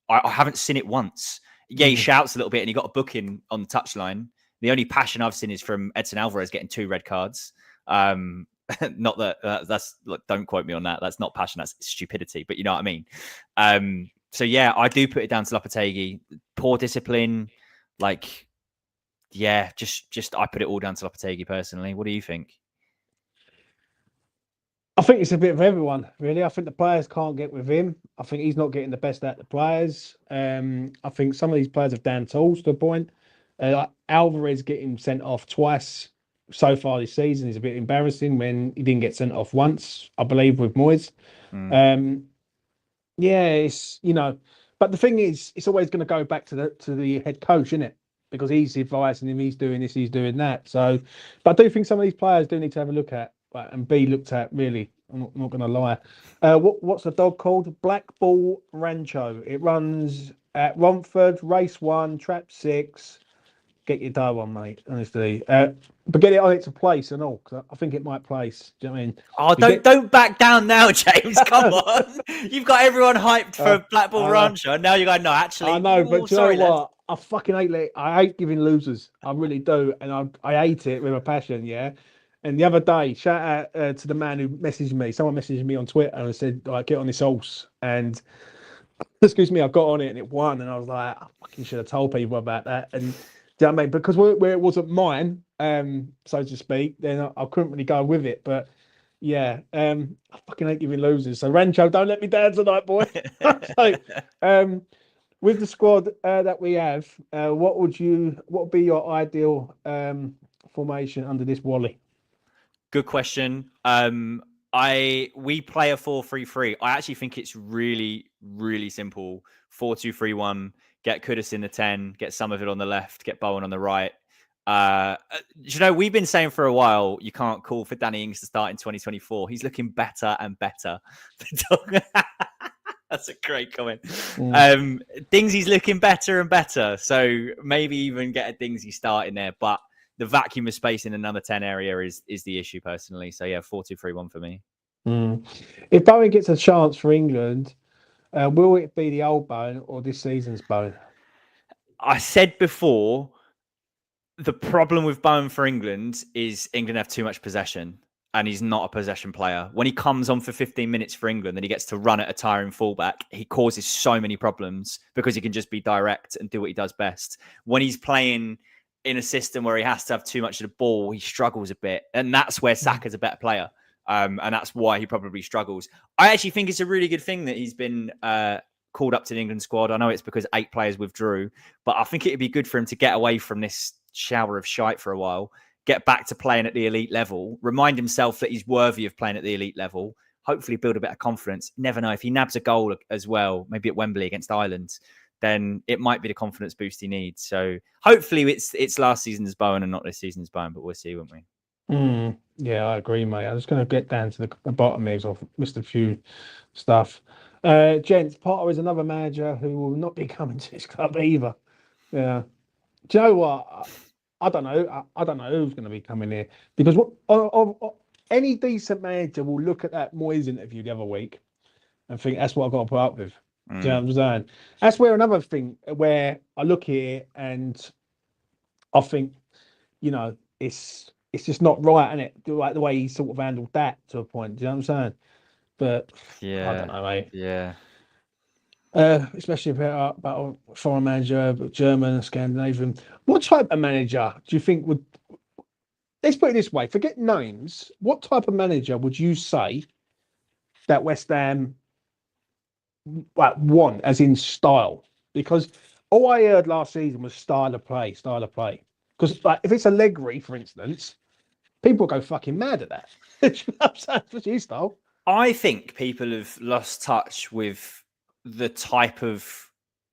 I haven't seen it once. Yeah, he shouts a little bit and he got a booking on the touchline. The only passion I've seen is from Edson Alvarez getting 2 red cards. Not that that's don't quote me on that. That's not passion. That's stupidity. But you know what I mean. So yeah, I do put it down to Lopetegui. Poor discipline. Just I put it all down to Lopetegui personally. What do you think? I think it's a bit of everyone, really. I think the players can't get with him. I think he's not getting the best out of the players. I think some of these players have down tools to a point. Like Alvarez getting sent off twice so far this season is a bit embarrassing when he didn't get sent off once, I believe, with Moyes. It's but the thing is, it's always going to go back to the head coach, isn't it? Because he's advising him, he's doing this, he's doing that. So, but I do think some of these players do need to have a look at and be looked at. Really, I'm not going to lie. What's the dog called? Black Ball Rancho. It runs at Romford, race 1, trap 6. Get your dough on, mate. Honestly, but get it on its place and all. Cause I think it might place. Do you know what I mean? Oh, don't back down now, James. Come on, you've got everyone hyped for Black Ball Rancho, and now you go, no, actually. I know, but you know what? I fucking hate. I hate giving losers. I really do, and I hate it with a passion. Yeah. And the other day, shout out to the man who messaged me. Someone messaged me on Twitter and said, "Get on this horse." And excuse me, I got on it and it won. And I was like, I fucking should have told people about that. And do you know what I mean? Because where it wasn't mine, so to speak, then I couldn't really go with it. But yeah, I fucking hate giving losers. So Rancho, don't let me down tonight, boy. So, with the squad that we have, what would be your ideal formation under this Wally? Good question. We play a 4-3-3. I actually think it's really, really simple. 4-2-3-1. Get Kudus in the 10. Get some of it on the left. Get Bowen on the right. We've been saying for a while you can't call for Danny Ings to start in 2024. He's looking better and better. That's a great comment. Dingsy's looking better and better. So maybe even get a Dingsy start in there. But the vacuum of space in the number 10 area is the issue personally. So yeah, 4-2-3-1 for me. If Bowen gets a chance for England, will it be the old Bowen or this season's Bowen? I said before, the problem with Bowen for England is England have too much possession and he's not a possession player. When he comes on for 15 minutes for England and he gets to run at a tiring fullback, he causes so many problems because he can just be direct and do what he does best. When he's playing in a system where he has to have too much of the ball, he struggles a bit. And that's where Saka's a better player. And that's why he probably struggles. I actually think it's a really good thing that he's been called up to the England squad. I know it's because 8 players withdrew, but I think it'd be good for him to get away from this shower of shite for a while, get back to playing at the elite level, remind himself that he's worthy of playing at the elite level, hopefully build a bit of confidence. Never know, if he nabs a goal as well, maybe at Wembley against Ireland, then it might be the confidence boost he needs. So hopefully it's last season's Bowen and not this season's Bowen, but we'll see, won't we? Yeah, I agree, mate. I'm just going to get down to the bottom here. I've missed a few stuff. Gents, Potter is another manager who will not be coming to his club either. Yeah. Do you know what? I don't know. I don't know who's going to be coming here because any decent manager will look at that Moyes interview the other week and think that's what I've got to put up with. Do you know what I'm saying? That's where another thing where I look here and I think, it's just not right, isn't it? Like the way he sort of handled that to a point. Do you know what I'm saying? But yeah, I don't know, mate. Yeah. Especially about a foreign manager, German, Scandinavian. What type of manager do you think would? Let's put it this way: forget names. What type of manager would you say that West Ham want, as in style? Because all I heard last season was style of play. Because if it's Allegri, for instance, people go fucking mad at that. Do you know what I'm saying? What's his style? I think people have lost touch with the type of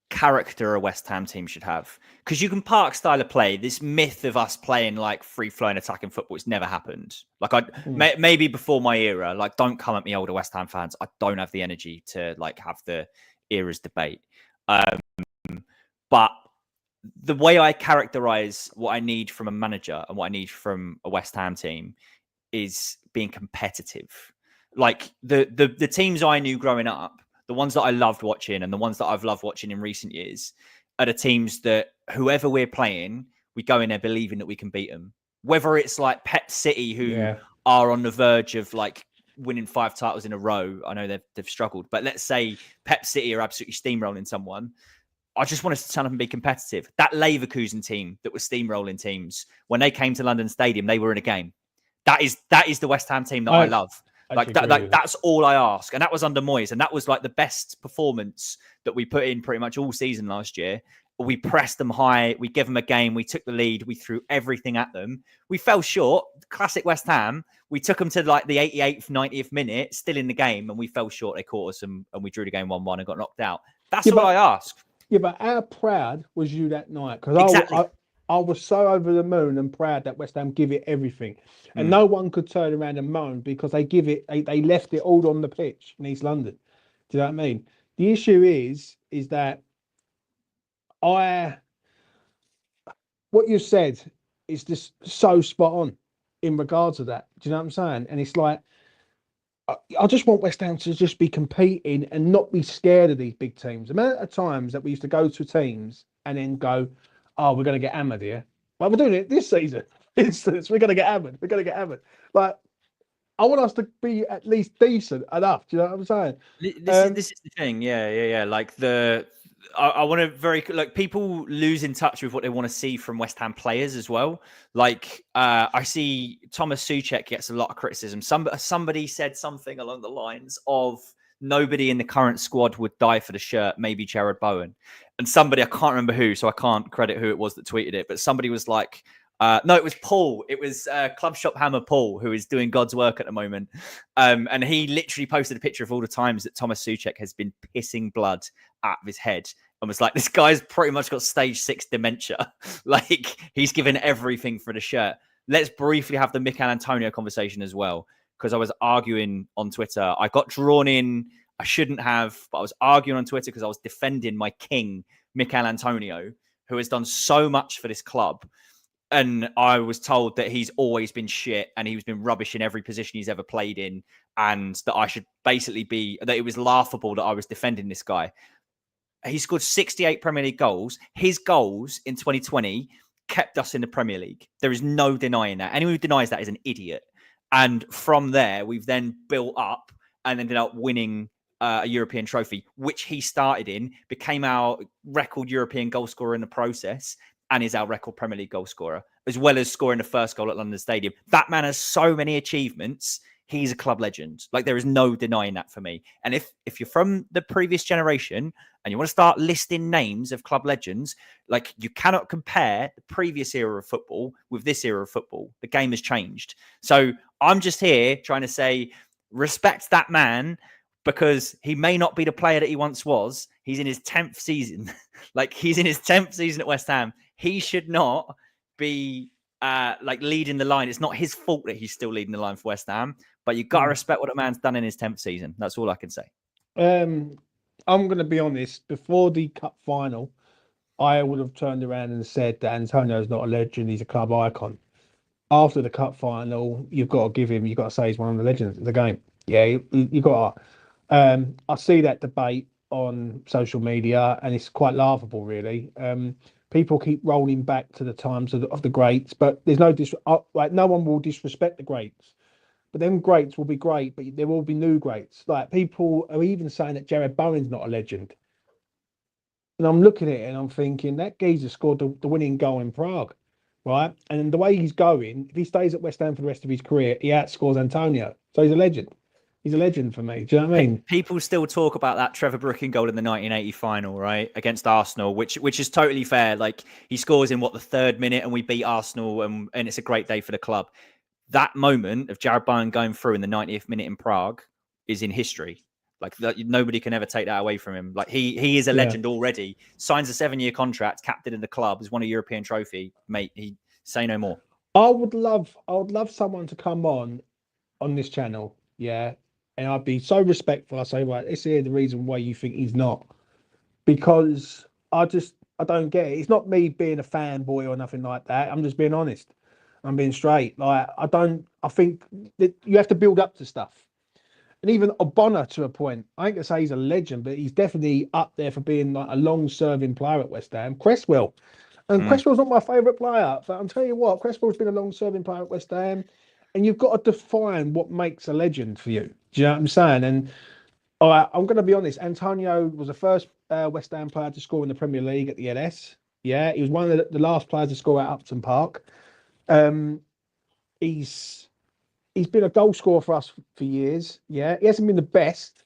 character a West Ham team should have. Because you can park style of play. This myth of us playing like free-flowing attacking football, it's never happened. Maybe before my era, don't come at me, older West Ham fans. I don't have the energy to have the era's debate. But the way I characterize what I need from a manager and what I need from a West Ham team is being competitive. Like the teams I knew growing up, the ones that I loved watching and the ones that I've loved watching in recent years are the teams that whoever we're playing, we go in there believing that we can beat them. Whether it's like Pep City, who are on the verge of like winning 5 titles in a row. I know they've struggled, but let's say Pep City are absolutely steamrolling someone. I just want us to turn up and be competitive. That Leverkusen team that was steamrolling teams, when they came to London Stadium, they were in a game. That is the West Ham team that I love. Like that's all I ask. And that was under Moyes. And that was like the best performance that we put in pretty much all season last year. We pressed them high. We gave them a game. We took the lead. We threw everything at them. We fell short. Classic West Ham. We took them to like the 88th, 90th minute, still in the game. And we fell short. They caught us and we drew the game 1-1 and got knocked out. That's all I ask. Yeah, but how proud was you that night? Because exactly. I was so over the moon and proud that West Ham give it everything. And no one could turn around and moan because they left it all on the pitch in East London. Do you know what I mean? The issue is that what you said is just so spot on in regards to that. Do you know what I'm saying? And it's like, I just want West Ham to just be competing and not be scared of these big teams. The amount of times that we used to go to teams and then go, oh, we're going to get hammered here. Well, we're doing it this season. For instance, we're going to get hammered. We're going to get hammered. Like, I want us to be at least decent enough. Do you know what I'm saying? This is the thing. Yeah. Like I want to like people lose in touch with what they want to see from West Ham players as well. Like I see Thomas Souček gets a lot of criticism. Somebody said something along the lines of nobody in the current squad would die for the shirt, maybe Jared Bowen. And somebody, I can't remember who, so I can't credit who it was that tweeted it, but somebody was like, no, it was Paul. It was Club Shop Hammer Paul, who is doing God's work at the moment. And he literally posted a picture of all the times that Thomas Souček has been pissing blood out of his head and was like, this guy's pretty much got stage 6 dementia. Like, he's given everything for the shirt. Let's briefly have the Mikel Antonio conversation as well, because I was arguing on Twitter. I got drawn in. I shouldn't have, but I was arguing on Twitter because I was defending my king, Mikel Antonio, who has done so much for this club. And I was told that he's always been shit and he's been rubbish in every position he's ever played in. And that I should basically that it was laughable that I was defending this guy. He scored 68 Premier League goals. His goals in 2020 kept us in the Premier League. There is no denying that. Anyone who denies that is an idiot. And from there, we've then built up and ended up winning a European trophy, which he started in, became our record European goal scorer in the process, and is our record Premier League goal scorer, as well as scoring the first goal at London Stadium. That man has so many achievements. He's a club legend. Like, there is no denying that for me. And if you're from the previous generation and you want to start listing names of club legends, like, you cannot compare the previous era of football with this era of football. The game has changed. So I'm just here trying to say, respect that man, because he may not be the player that he once was. He's in his 10th season. Like, he's in his 10th season at West Ham. He should not be like leading the line. It's not his fault that he's still leading the line for West Ham, but you've got to respect what a man's done in his 10th season. That's all I can say. I'm going to be honest. Before the cup final, I would have turned around and said that Antonio's not a legend. He's a club icon. After the cup final, you've got to give him, you've got to say he's one of the legends of the game. Yeah, you got to. I see that debate on social media, and it's quite laughable, really. People keep rolling back to the times of the greats, but there's no no one will disrespect the greats. But them greats will be great, but there will be new greats. Like, people are even saying that Jared Bowen's not a legend. And I'm looking at it and I'm thinking, that geezer scored the winning goal in Prague, right? And the way he's going, if he stays at West Ham for the rest of his career, he outscores Antonio. So he's a legend. He's a legend for me. Do you know what I mean? People still talk about that Trevor Brooking goal in the 1980 final, right, against Arsenal, which is totally fair. Like, he scores in the 3rd minute and we beat Arsenal, and it's a great day for the club. That moment of Jared Bowen going through in the 90th minute in Prague is in history. Like, nobody can ever take that away from him. Like, he is a legend already. Signs a 7-year contract, captain of the club, has won a European trophy. Mate, he say no more. I would love someone to come on this channel, yeah. And I'd be so respectful. I say, right, this is the reason why you think he's not. Because I don't get it. It's not me being a fanboy or nothing like that. I'm just being honest. I'm being straight. Like I think that you have to build up to stuff. And even Obama to a point. I ain't gonna say he's a legend, but he's definitely up there for being like a long-serving player at West Ham. Cresswell. And Mm. Cresswell's not my favourite player, but I'm telling you what, Cresswell's been a long-serving player at West Ham, and you've got to define what makes a legend for you. Do you know what I'm saying? And all right, I'm going to be honest. Antonio was the first West Ham player to score in the Premier League at the LS. Yeah, he was one of the last players to score at Upton Park. Um, he's been a goal scorer for us for years. Yeah, he hasn't been the best,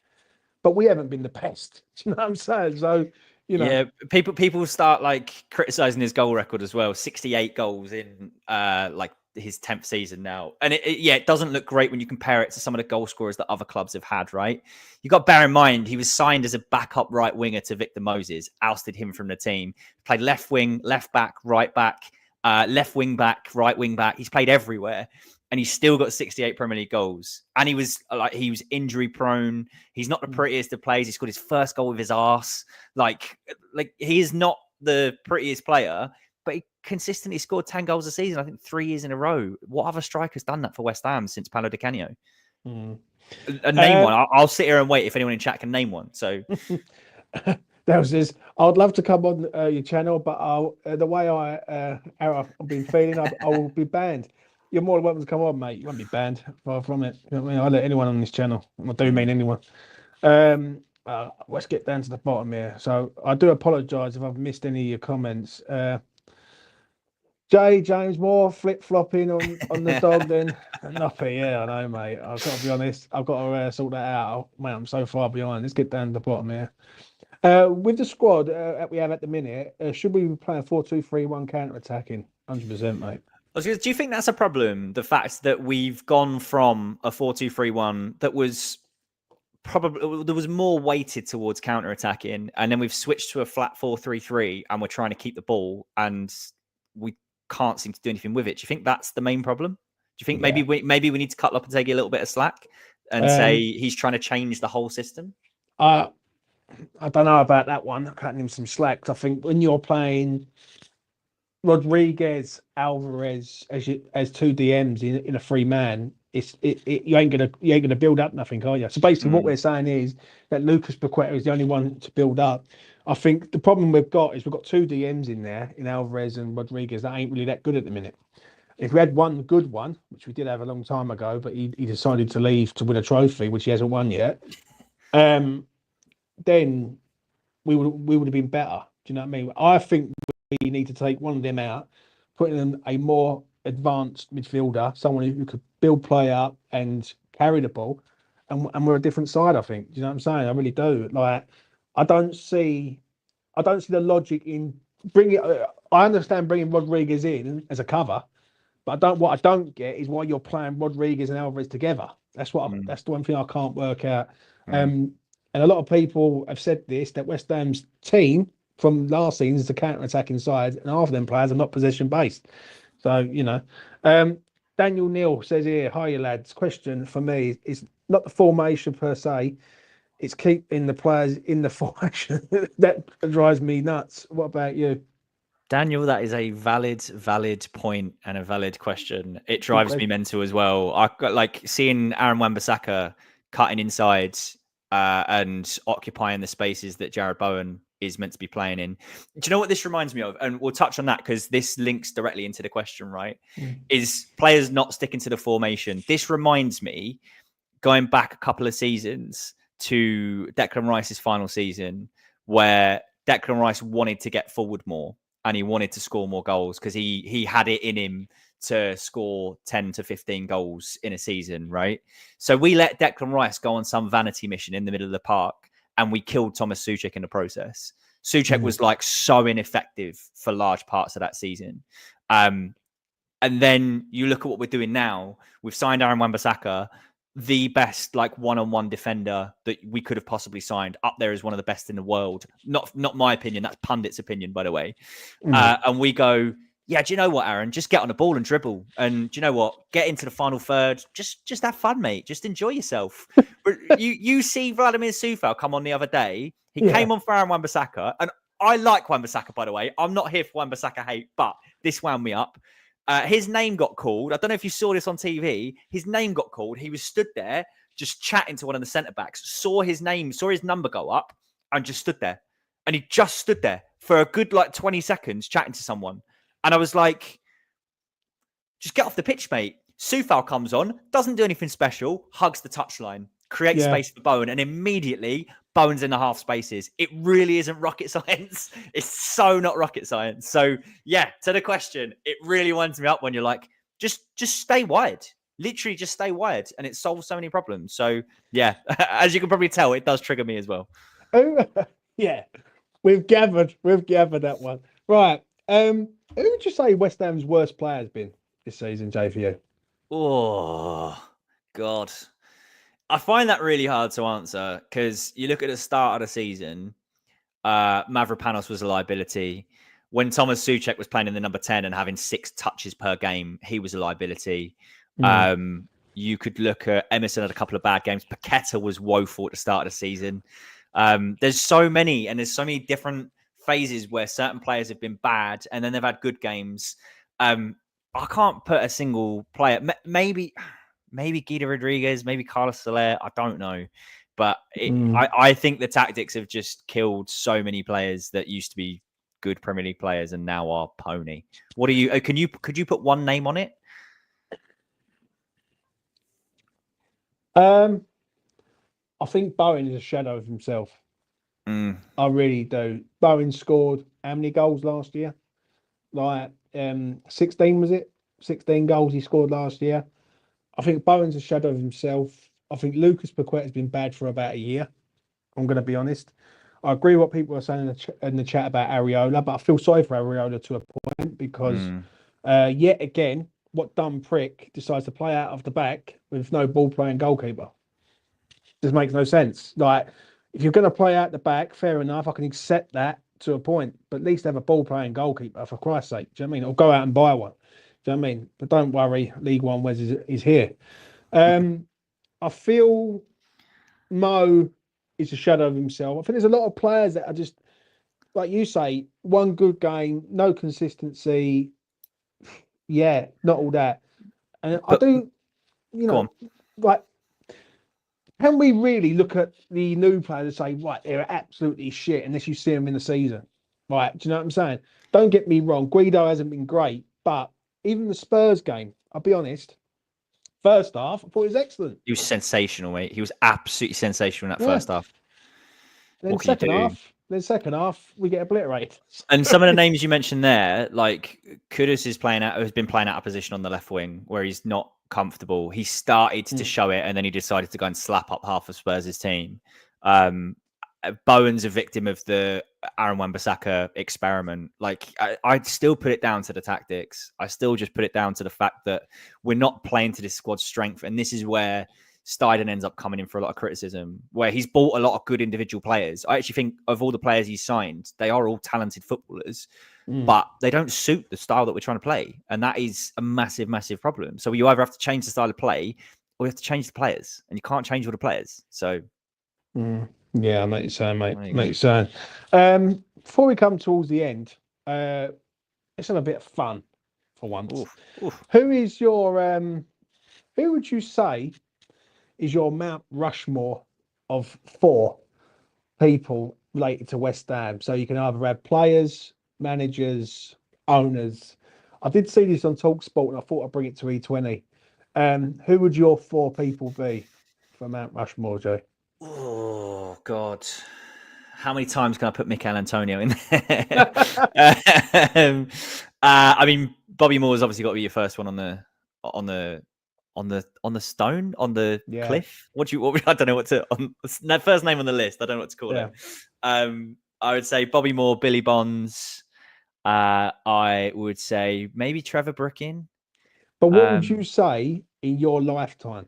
but we haven't been the best. Do you know what I'm saying? So, Yeah, people start like criticizing his goal record as well. 68 goals in like his 10th season now, and it doesn't look great when you compare it to some of the goal scorers that other clubs have had. Right, you got to bear in mind he was signed as a backup right winger to Victor Moses, ousted him from the team. Played left wing, left back, right back, left wing back, right wing back. He's played everywhere. And he's still got 68 Premier League goals. And he was injury prone. He's not the prettiest of players. He scored his first goal with his arse. Like he is not the prettiest player, but he consistently scored 10 goals a season, I think 3 years in a row. What other striker's done that for West Ham since Paulo Di Canio? Name one. I'll sit here and wait if anyone in chat can name one. So there was this. I'd love to come on your channel, but the way I've been feeling, I will be banned. You're more than welcome to come on, mate. You won't be banned. Far from it. You know what I mean? I'll let anyone on this channel. I do mean anyone. Let's get down to the bottom here. So I do apologise if I've missed any of your comments. James Moore flip-flopping on the dog then. Nothing, yeah, I know, mate. I've got to be honest. I've got to sort that out. Mate, I'm so far behind. Let's get down to the bottom here. With the squad that we have at the minute, should we be playing 4-2-3-1 counter-attacking? 100%, mate. Do you think that's a problem? The fact that we've gone from a 4-2-3-1 that was probably there was more weighted towards counter-attacking, and then we've switched to a flat 4-3-3, and we're trying to keep the ball, and we can't seem to do anything with it. Do you think that's the main problem? Do you think maybe we need to cut Lopetegui a little bit of slack and say he's trying to change the whole system? I don't know about that one. Cutting him some slack. I think when you're playing Rodriguez, Alvarez as two DMs in a free man, you ain't gonna build up nothing, are you? So basically, what we're saying is that Lucas Paqueta is the only one to build up. I think the problem we've got is we've got two DMs in there, in Alvarez and Rodriguez, that ain't really that good at the minute. If we had one good one, which we did have a long time ago, but he decided to leave to win a trophy, which he hasn't won yet, then we would have been better. Do you know what I mean? I think we need to take one of them out, put in a more advanced midfielder, someone who could build play up and carry the ball, and we're a different side. I think. Do you know what I'm saying? I really do. Like, I don't see the logic in bringing. I understand bringing Rodriguez in as a cover, but what I don't get is why you're playing Rodriguez and Alvarez together. That's that's the one thing I can't work out. And a lot of people have said this, that West Ham's team from last season is the counter-attacking side, and half of them players are not possession-based. So, Daniel Neal says here, hi, lads. Question for me is not the formation per se, it's keeping the players in the formation. That drives me nuts. What about you? Daniel, that is a valid point and a valid question. It drives me mental as well. I got like seeing Aaron Wan-Bissaka cutting inside and occupying the spaces that Jared Bowen is meant to be playing in. Do you know what this reminds me of? And we'll touch on that because this links directly into the question, right? Is players not sticking to the formation. This reminds me, going back a couple of seasons to Declan Rice's final season, where Declan Rice wanted to get forward more and he wanted to score more goals because he had it in him to score 10 to 15 goals in a season, right? So we let Declan Rice go on some vanity mission in the middle of the park and we killed Thomas Souček in the process. Souček was like so ineffective for large parts of that season. And then you look at what we're doing now. We've signed Aaron Wan-Bissaka, the best like one-on-one defender that we could have possibly signed, up there as one of the best in the world. Not my opinion. That's pundit's opinion, by the way. And we go, yeah, do you know what, Aaron? Just get on the ball and dribble. And do you know what? Get into the final third. Just have fun, mate. Just enjoy yourself. you see Vladimir Coufal come on the other day. He came on for Aaron Wan-Bissaka, and I like Wan-Bissaka, by the way. I'm not here for Wan-Bissaka hate, but this wound me up. His name got called. I don't know if you saw this on TV. His name got called. He was stood there just chatting to one of the centre backs, saw his number go up, and just stood there. And he just stood there for a good 20 seconds chatting to someone. And I was like, just get off the pitch, mate. Soufal comes on, doesn't do anything special, hugs the touchline, creates space for Bowen, and immediately Bowen's in the half spaces. It really isn't rocket science. It's so not rocket science. So yeah, to the question, it really winds me up when you're like, just stay wide. Literally just stay wide, and it solves so many problems. So yeah, as you can probably tell, it does trigger me as well. Yeah, we've gathered that one. Right. Who would you say West Ham's worst player has been this season, Jay, for you? Oh, God. I find that really hard to answer because you look at the start of the season, Mavropanos was a liability. When Thomas Souček was playing in the number 10 and having 6 touches per game, he was a liability. You could look at Emerson had a couple of bad games. Paqueta was woeful at the start of the season. There's so many different phases where certain players have been bad and then they've had good games. I can't put a single player. Maybe Guido Rodriguez, maybe Carlos Soler. I don't know, but I think the tactics have just killed so many players that used to be good Premier League players and now are pony. What do you? Could you put one name on it? I think Bowen is a shadow of himself. I really do. Bowen scored how many goals last year? 16 was it? 16 goals he scored last year. I think Bowen's a shadow of himself. I think Lucas Paqueta has been bad for about a year. I'm going to be honest. I agree with what people are saying in the chat about Areola, but I feel sorry for Areola to a point because yet again, what dumb prick decides to play out of the back with no ball playing goalkeeper? Just makes no sense. If you're going to play out the back, fair enough. I can accept that to a point, but at least have a ball playing goalkeeper for Christ's sake. Do you know what I mean? Or go out and buy one. Do you know what I mean? But don't worry, League One Wes is here. I feel Mo is a shadow of himself. I think there's a lot of players that are just, like you say, one good game, no consistency. Yeah, not all that. And I do, can we really look at the new players and say, right, they're absolutely shit unless you see them in the season? Right, do you know what I'm saying? Don't get me wrong, Guido hasn't been great, but even the Spurs game, I'll be honest, first half, I thought it was excellent. He was sensational, mate. He was absolutely sensational in that first half. Then second half, we get obliterated. And some of the names you mentioned there, like Kudus has been playing out of position on the left wing where he's not comfortable. He started to show it, and then he decided to go and slap up half of Spurs' team. Bowen's a victim of the Aaron Wan-Bissaka experiment. I'd still put it down to the tactics. I still just put it down to the fact that we're not playing to this squad strength, and this is where Steiden ends up coming in for a lot of criticism, where he's bought a lot of good individual players. I actually think of all the players he's signed, they are all talented footballers, but they don't suit the style that we're trying to play. And that is a massive, massive problem. So you either have to change the style of play or you have to change the players, and you can't change all the players. So yeah, I know what you're saying, mate. I know what you're saying. Before we come towards the end, let's have a bit of fun for once. Who is your who would you say is your Mount Rushmore of 4 people related to West Ham? So you can either have players, managers, owners. I did see this on TalkSport and I thought I'd bring it to E20. Who would your 4 people be for Mount Rushmore, Joe? Oh, God. How many times can I put Mikel Antonio in there? I mean, Bobby Moore's obviously got to be your first one on the stone, on the cliff. I don't know what to, that first name on the list. I don't know what to call it. I would say Bobby Moore, Billy Bonds. I would say maybe Trevor Brooking. But what would you say in your lifetime?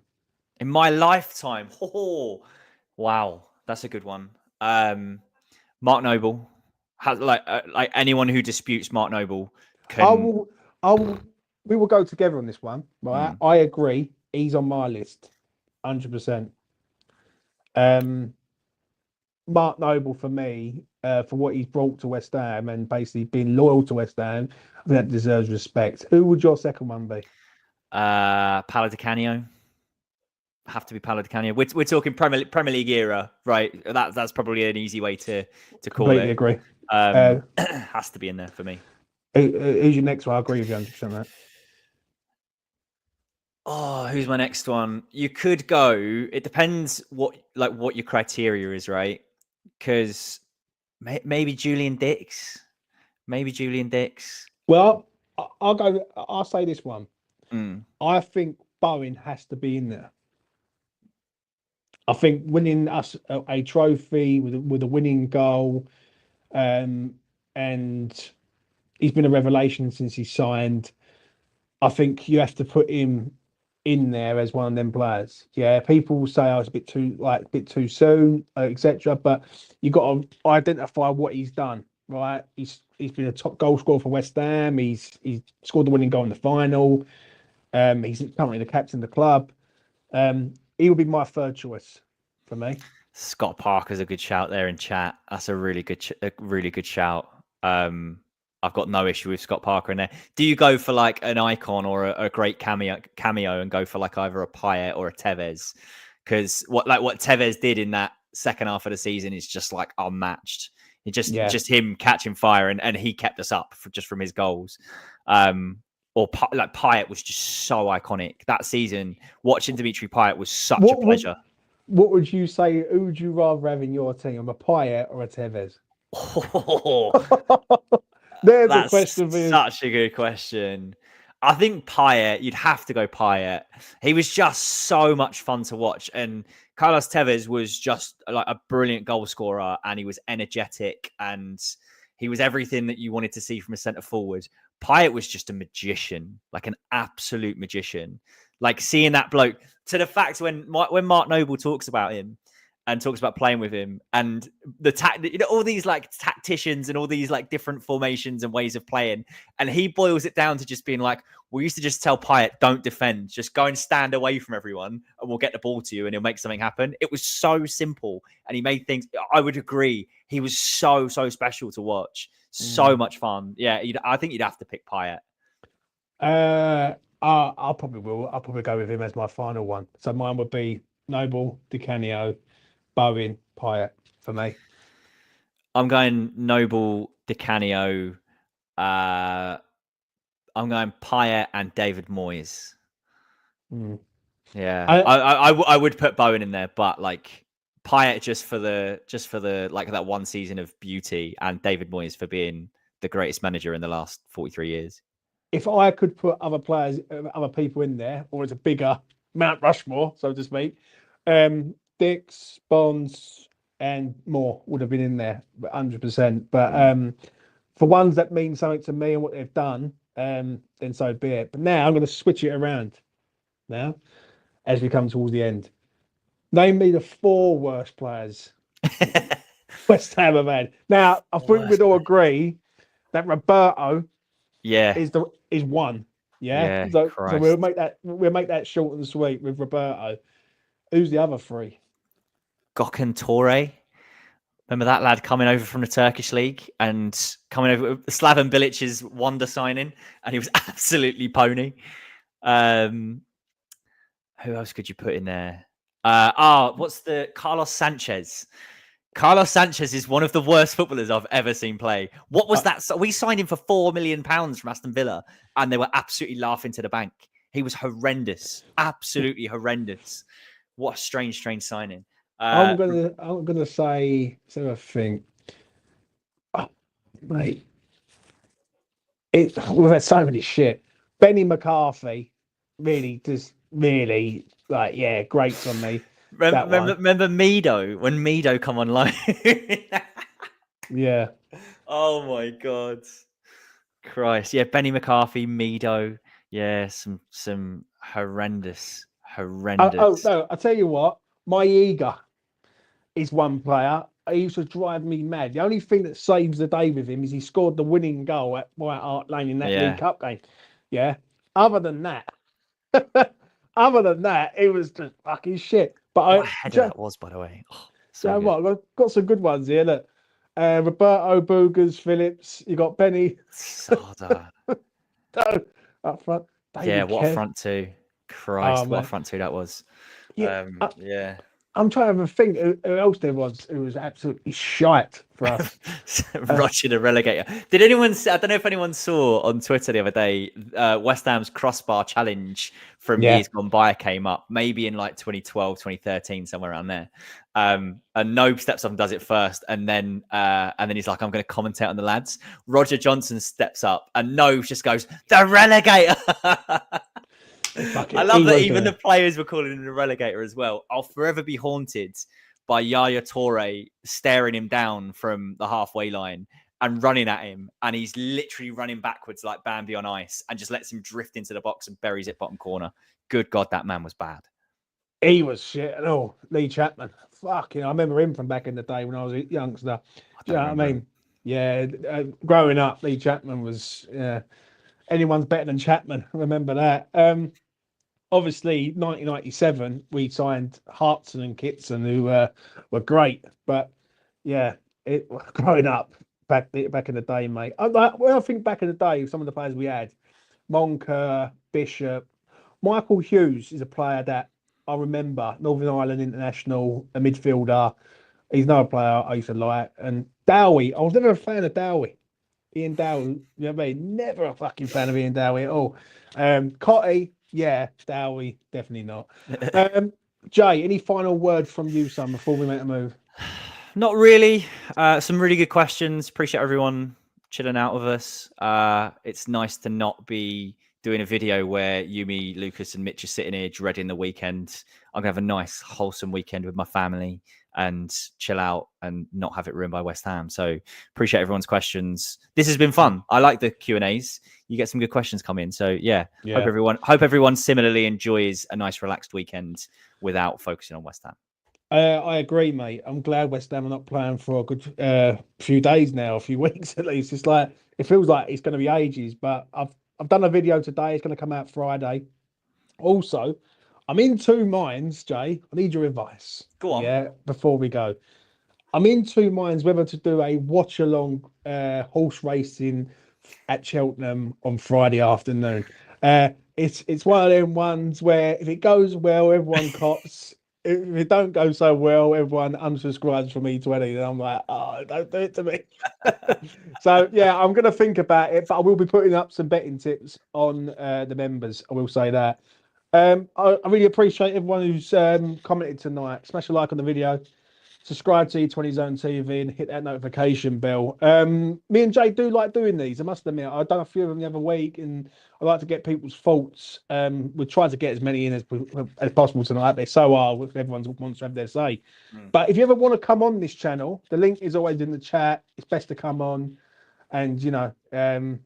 In my lifetime? Oh, wow. That's a good one. Mark Noble. Like anyone who disputes Mark Noble can... We will go together on this one, right? I agree. He's on my list, 100%. Mark Noble for me, for what he's brought to West Ham and basically being loyal to West Ham. I think that deserves respect. Who would your second one be? Paolo Di Canio. Have to be Paolo Di Canio. We're talking Premier League era, right? That's probably an easy way to call Completely it. agree. Has to be in there for me. Who's your next one? I agree with you 100% that. Oh, who's my next one? You could go. It depends what your criteria is, right? Because maybe Julian Dix. Maybe Julian Dix. Well, I'll go. I'll say this one. Mm. I think Bowen has to be in there. I think winning us a trophy with a winning goal, and he's been a revelation since he signed. I think you have to put him in there as one of them players. Yeah, people say it's a bit too soon, etc. But you got to identify what he's done. Right, he's been a top goal scorer for West Ham. He's scored the winning goal in the final. He's currently the captain of the club. He would be my third choice for me. Scott Parker's a good shout there in chat. That's a really good shout. I've got no issue with Scott Parker in there. Do you go for like an icon or a great cameo and go for like either a Payet or a Tevez? Because what Tevez did in that second half of the season is just like unmatched. It just him catching fire and he kept us up just from his goals. Or like Payet was just so iconic that season. Watching Dimitri Payet was such a pleasure. What would you say? Who would you rather have in your team, a Payet or a Tevez? There's a question for you. Such a good question. I think Payet, you'd have to go Payet. He was just so much fun to watch. And Carlos Tevez was just like a brilliant goal scorer, and he was energetic and he was everything that you wanted to see from a centre forward. Payet was just a magician, like an absolute magician. Like seeing that bloke, to the fact when Mark Noble talks about him and talks about playing with him and all these like tacticians and all these like different formations and ways of playing. And he boils it down to just being like, we used to just tell Payet, don't defend, just go and stand away from everyone and we'll get the ball to you and he'll make something happen. It was so simple. And he made things, I would agree. He was so special to watch. So much fun. Yeah. I think you'd have to pick Payet. I'll probably go with him as my final one. So mine would be Noble, Di Canio, Bowen, Payet for me. I'm going Noble, Di Canio. I'm going Payet and David Moyes. Yeah, I would put Bowen in there, but like Payet just for the like that one season of beauty, and David Moyes for being the greatest manager in the last 43 years. If I could put other people in there, or it's a bigger Mount Rushmore, so to speak, Dix, Bonds, and more would have been in there, 100%. But for ones that mean something to me and what they've done, then so be it. But now I'm going to switch it around. Now, as we come towards the end, name me the 4 worst players West Ham have had. Now, I think we'd all agree that Roberto, is one. Yeah. So we'll make that short and sweet with Roberto. Who's the other 3? Gökhan Torre. Remember that lad coming over from the Turkish league and coming over with Slaven Bilic's wonder signing, and he was absolutely pony. Who else could you put in there? What's the Carlos Sanchez? Carlos Sanchez is one of the worst footballers I've ever seen play. What was that? So we signed him for £4 million from Aston Villa, and they were absolutely laughing to the bank. He was horrendous, absolutely horrendous. What a strange signing. I'm gonna say. So I think, mate, we've had so many shit. Benny McCarthy, really greats on me. Remember Mido when Mido come online? Yeah. Oh my God, Christ! Yeah, Benny McCarthy, Mido. Yeah, some horrendous. Oh no! I tell you what, my Eager is one player. He used to drive me mad. The only thing that saves the day with him is he scored the winning goal at White Hart Lane in that League Cup game. Yeah. Other than that, it was just fucking shit. But what a header that was, by the way. Oh, So So good. what? I've got some good ones here. Look, Roberto Boogers Phillips. You got Benny Soda. up front. Yeah, David what a Kev. front two. Oh Christ, what a man, front two that was. yeah. Yeah. I'm trying to think who else there was who was absolutely shite for us. Rushing a relegator. Did anyone? I don't know if anyone saw on Twitter the other day. West Ham's crossbar challenge from Yeah, years gone by came up, maybe in like 2012, 2013, somewhere around there. And Nobe steps up and does it first, and then he's like, "I'm going to commentate on the lads." Roger Johnson steps up, and Nobe just goes, "The relegator." I love he that was even doing the it. players were calling him the relegator as well. I'll forever be haunted by Yaya Toure staring him down from the halfway line and running at him. And he's literally running backwards like Bambi on ice and just lets him drift into the box and buries it bottom corner. Good God, that man was bad. He was shit. Oh, Lee Chapman. Fucking, I remember him from back in the day when I was a youngster. Do you know what I mean? Him. Yeah, growing up, Lee Chapman was. Anyone's better than Chapman. Remember that. Obviously, 1997, we signed Hartson and Kitson, who were great. But yeah, growing up back in the day, mate. When I think back in the day, some of the players we had, Monker, Bishop, Michael Hughes is a player that I remember. Northern Ireland international, a midfielder. He's another player I used to like. And Dowie, I was never a fan of Dowie. Ian Dowie, you know what I mean? Never a fucking fan of Ian Dowie at all. Cotty, yeah, Dowie, definitely not. Jay, any final word from you, son, before we make a move? Not really. Some really good questions. Appreciate everyone chilling out with us. It's nice to not be doing a video where you, me, Lucas, and Mitch are sitting here dreading the weekend. I'm gonna have a nice, wholesome weekend with my family and chill out and not have it ruined by West Ham. So appreciate everyone's questions. This has been fun. I like the Q&As. You get some good questions come in. So yeah. Hope everyone similarly enjoys a nice relaxed weekend without focusing on West Ham. I agree, mate. I'm glad West Ham are not playing for a good few days now, a few weeks at least. It's like it feels like it's going to be ages, but I've done a video today. It's going to come out Friday. Also, I'm in two minds, Jay. I need your advice. Go on. Yeah, before we go, I'm in two minds whether to do a watch along horse racing at Cheltenham on Friday afternoon. It's one of them ones where if it goes well, everyone cops. If it don't go so well, everyone unsubscribes from E20. And I'm like, oh, don't do it to me. So yeah, I'm gonna think about it, but I will be putting up some betting tips on the members. I will say that. I really appreciate everyone who's commented tonight. Smash a like on the video. Subscribe to E20 Zone TV and hit that notification bell. Me and Jay do like doing these. I must admit, I've done a few of them the other week, and I like to get people's thoughts. We try to get as many in as possible tonight. They're so hard if everyone wants to have their say. But if you ever want to come on this channel, the link is always in the chat. It's best to come on, and you know, it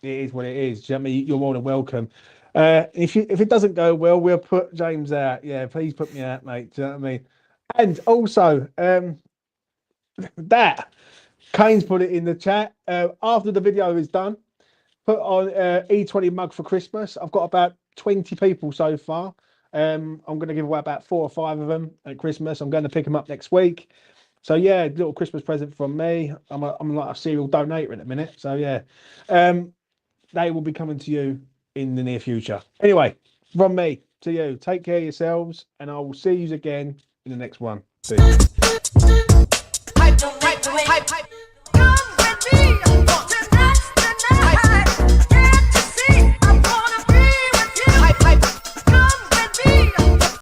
is what it is. Do you know what I mean? You're more than welcome. If it doesn't go well, we'll put James out. Yeah, please put me out, mate. Do you know what I mean? And also, that Kane's put it in the chat. After the video is done, put on E20 mug for Christmas. I've got about 20 people so far. I'm going to give away about 4 or 5 of them at Christmas. I'm going to pick them up next week. So yeah, little Christmas present from me. I'm like a serial donator in a minute. So yeah, they will be coming to you in the near future. Anyway, from me to you, take care of yourselves, and I will see you again in the next one. See you.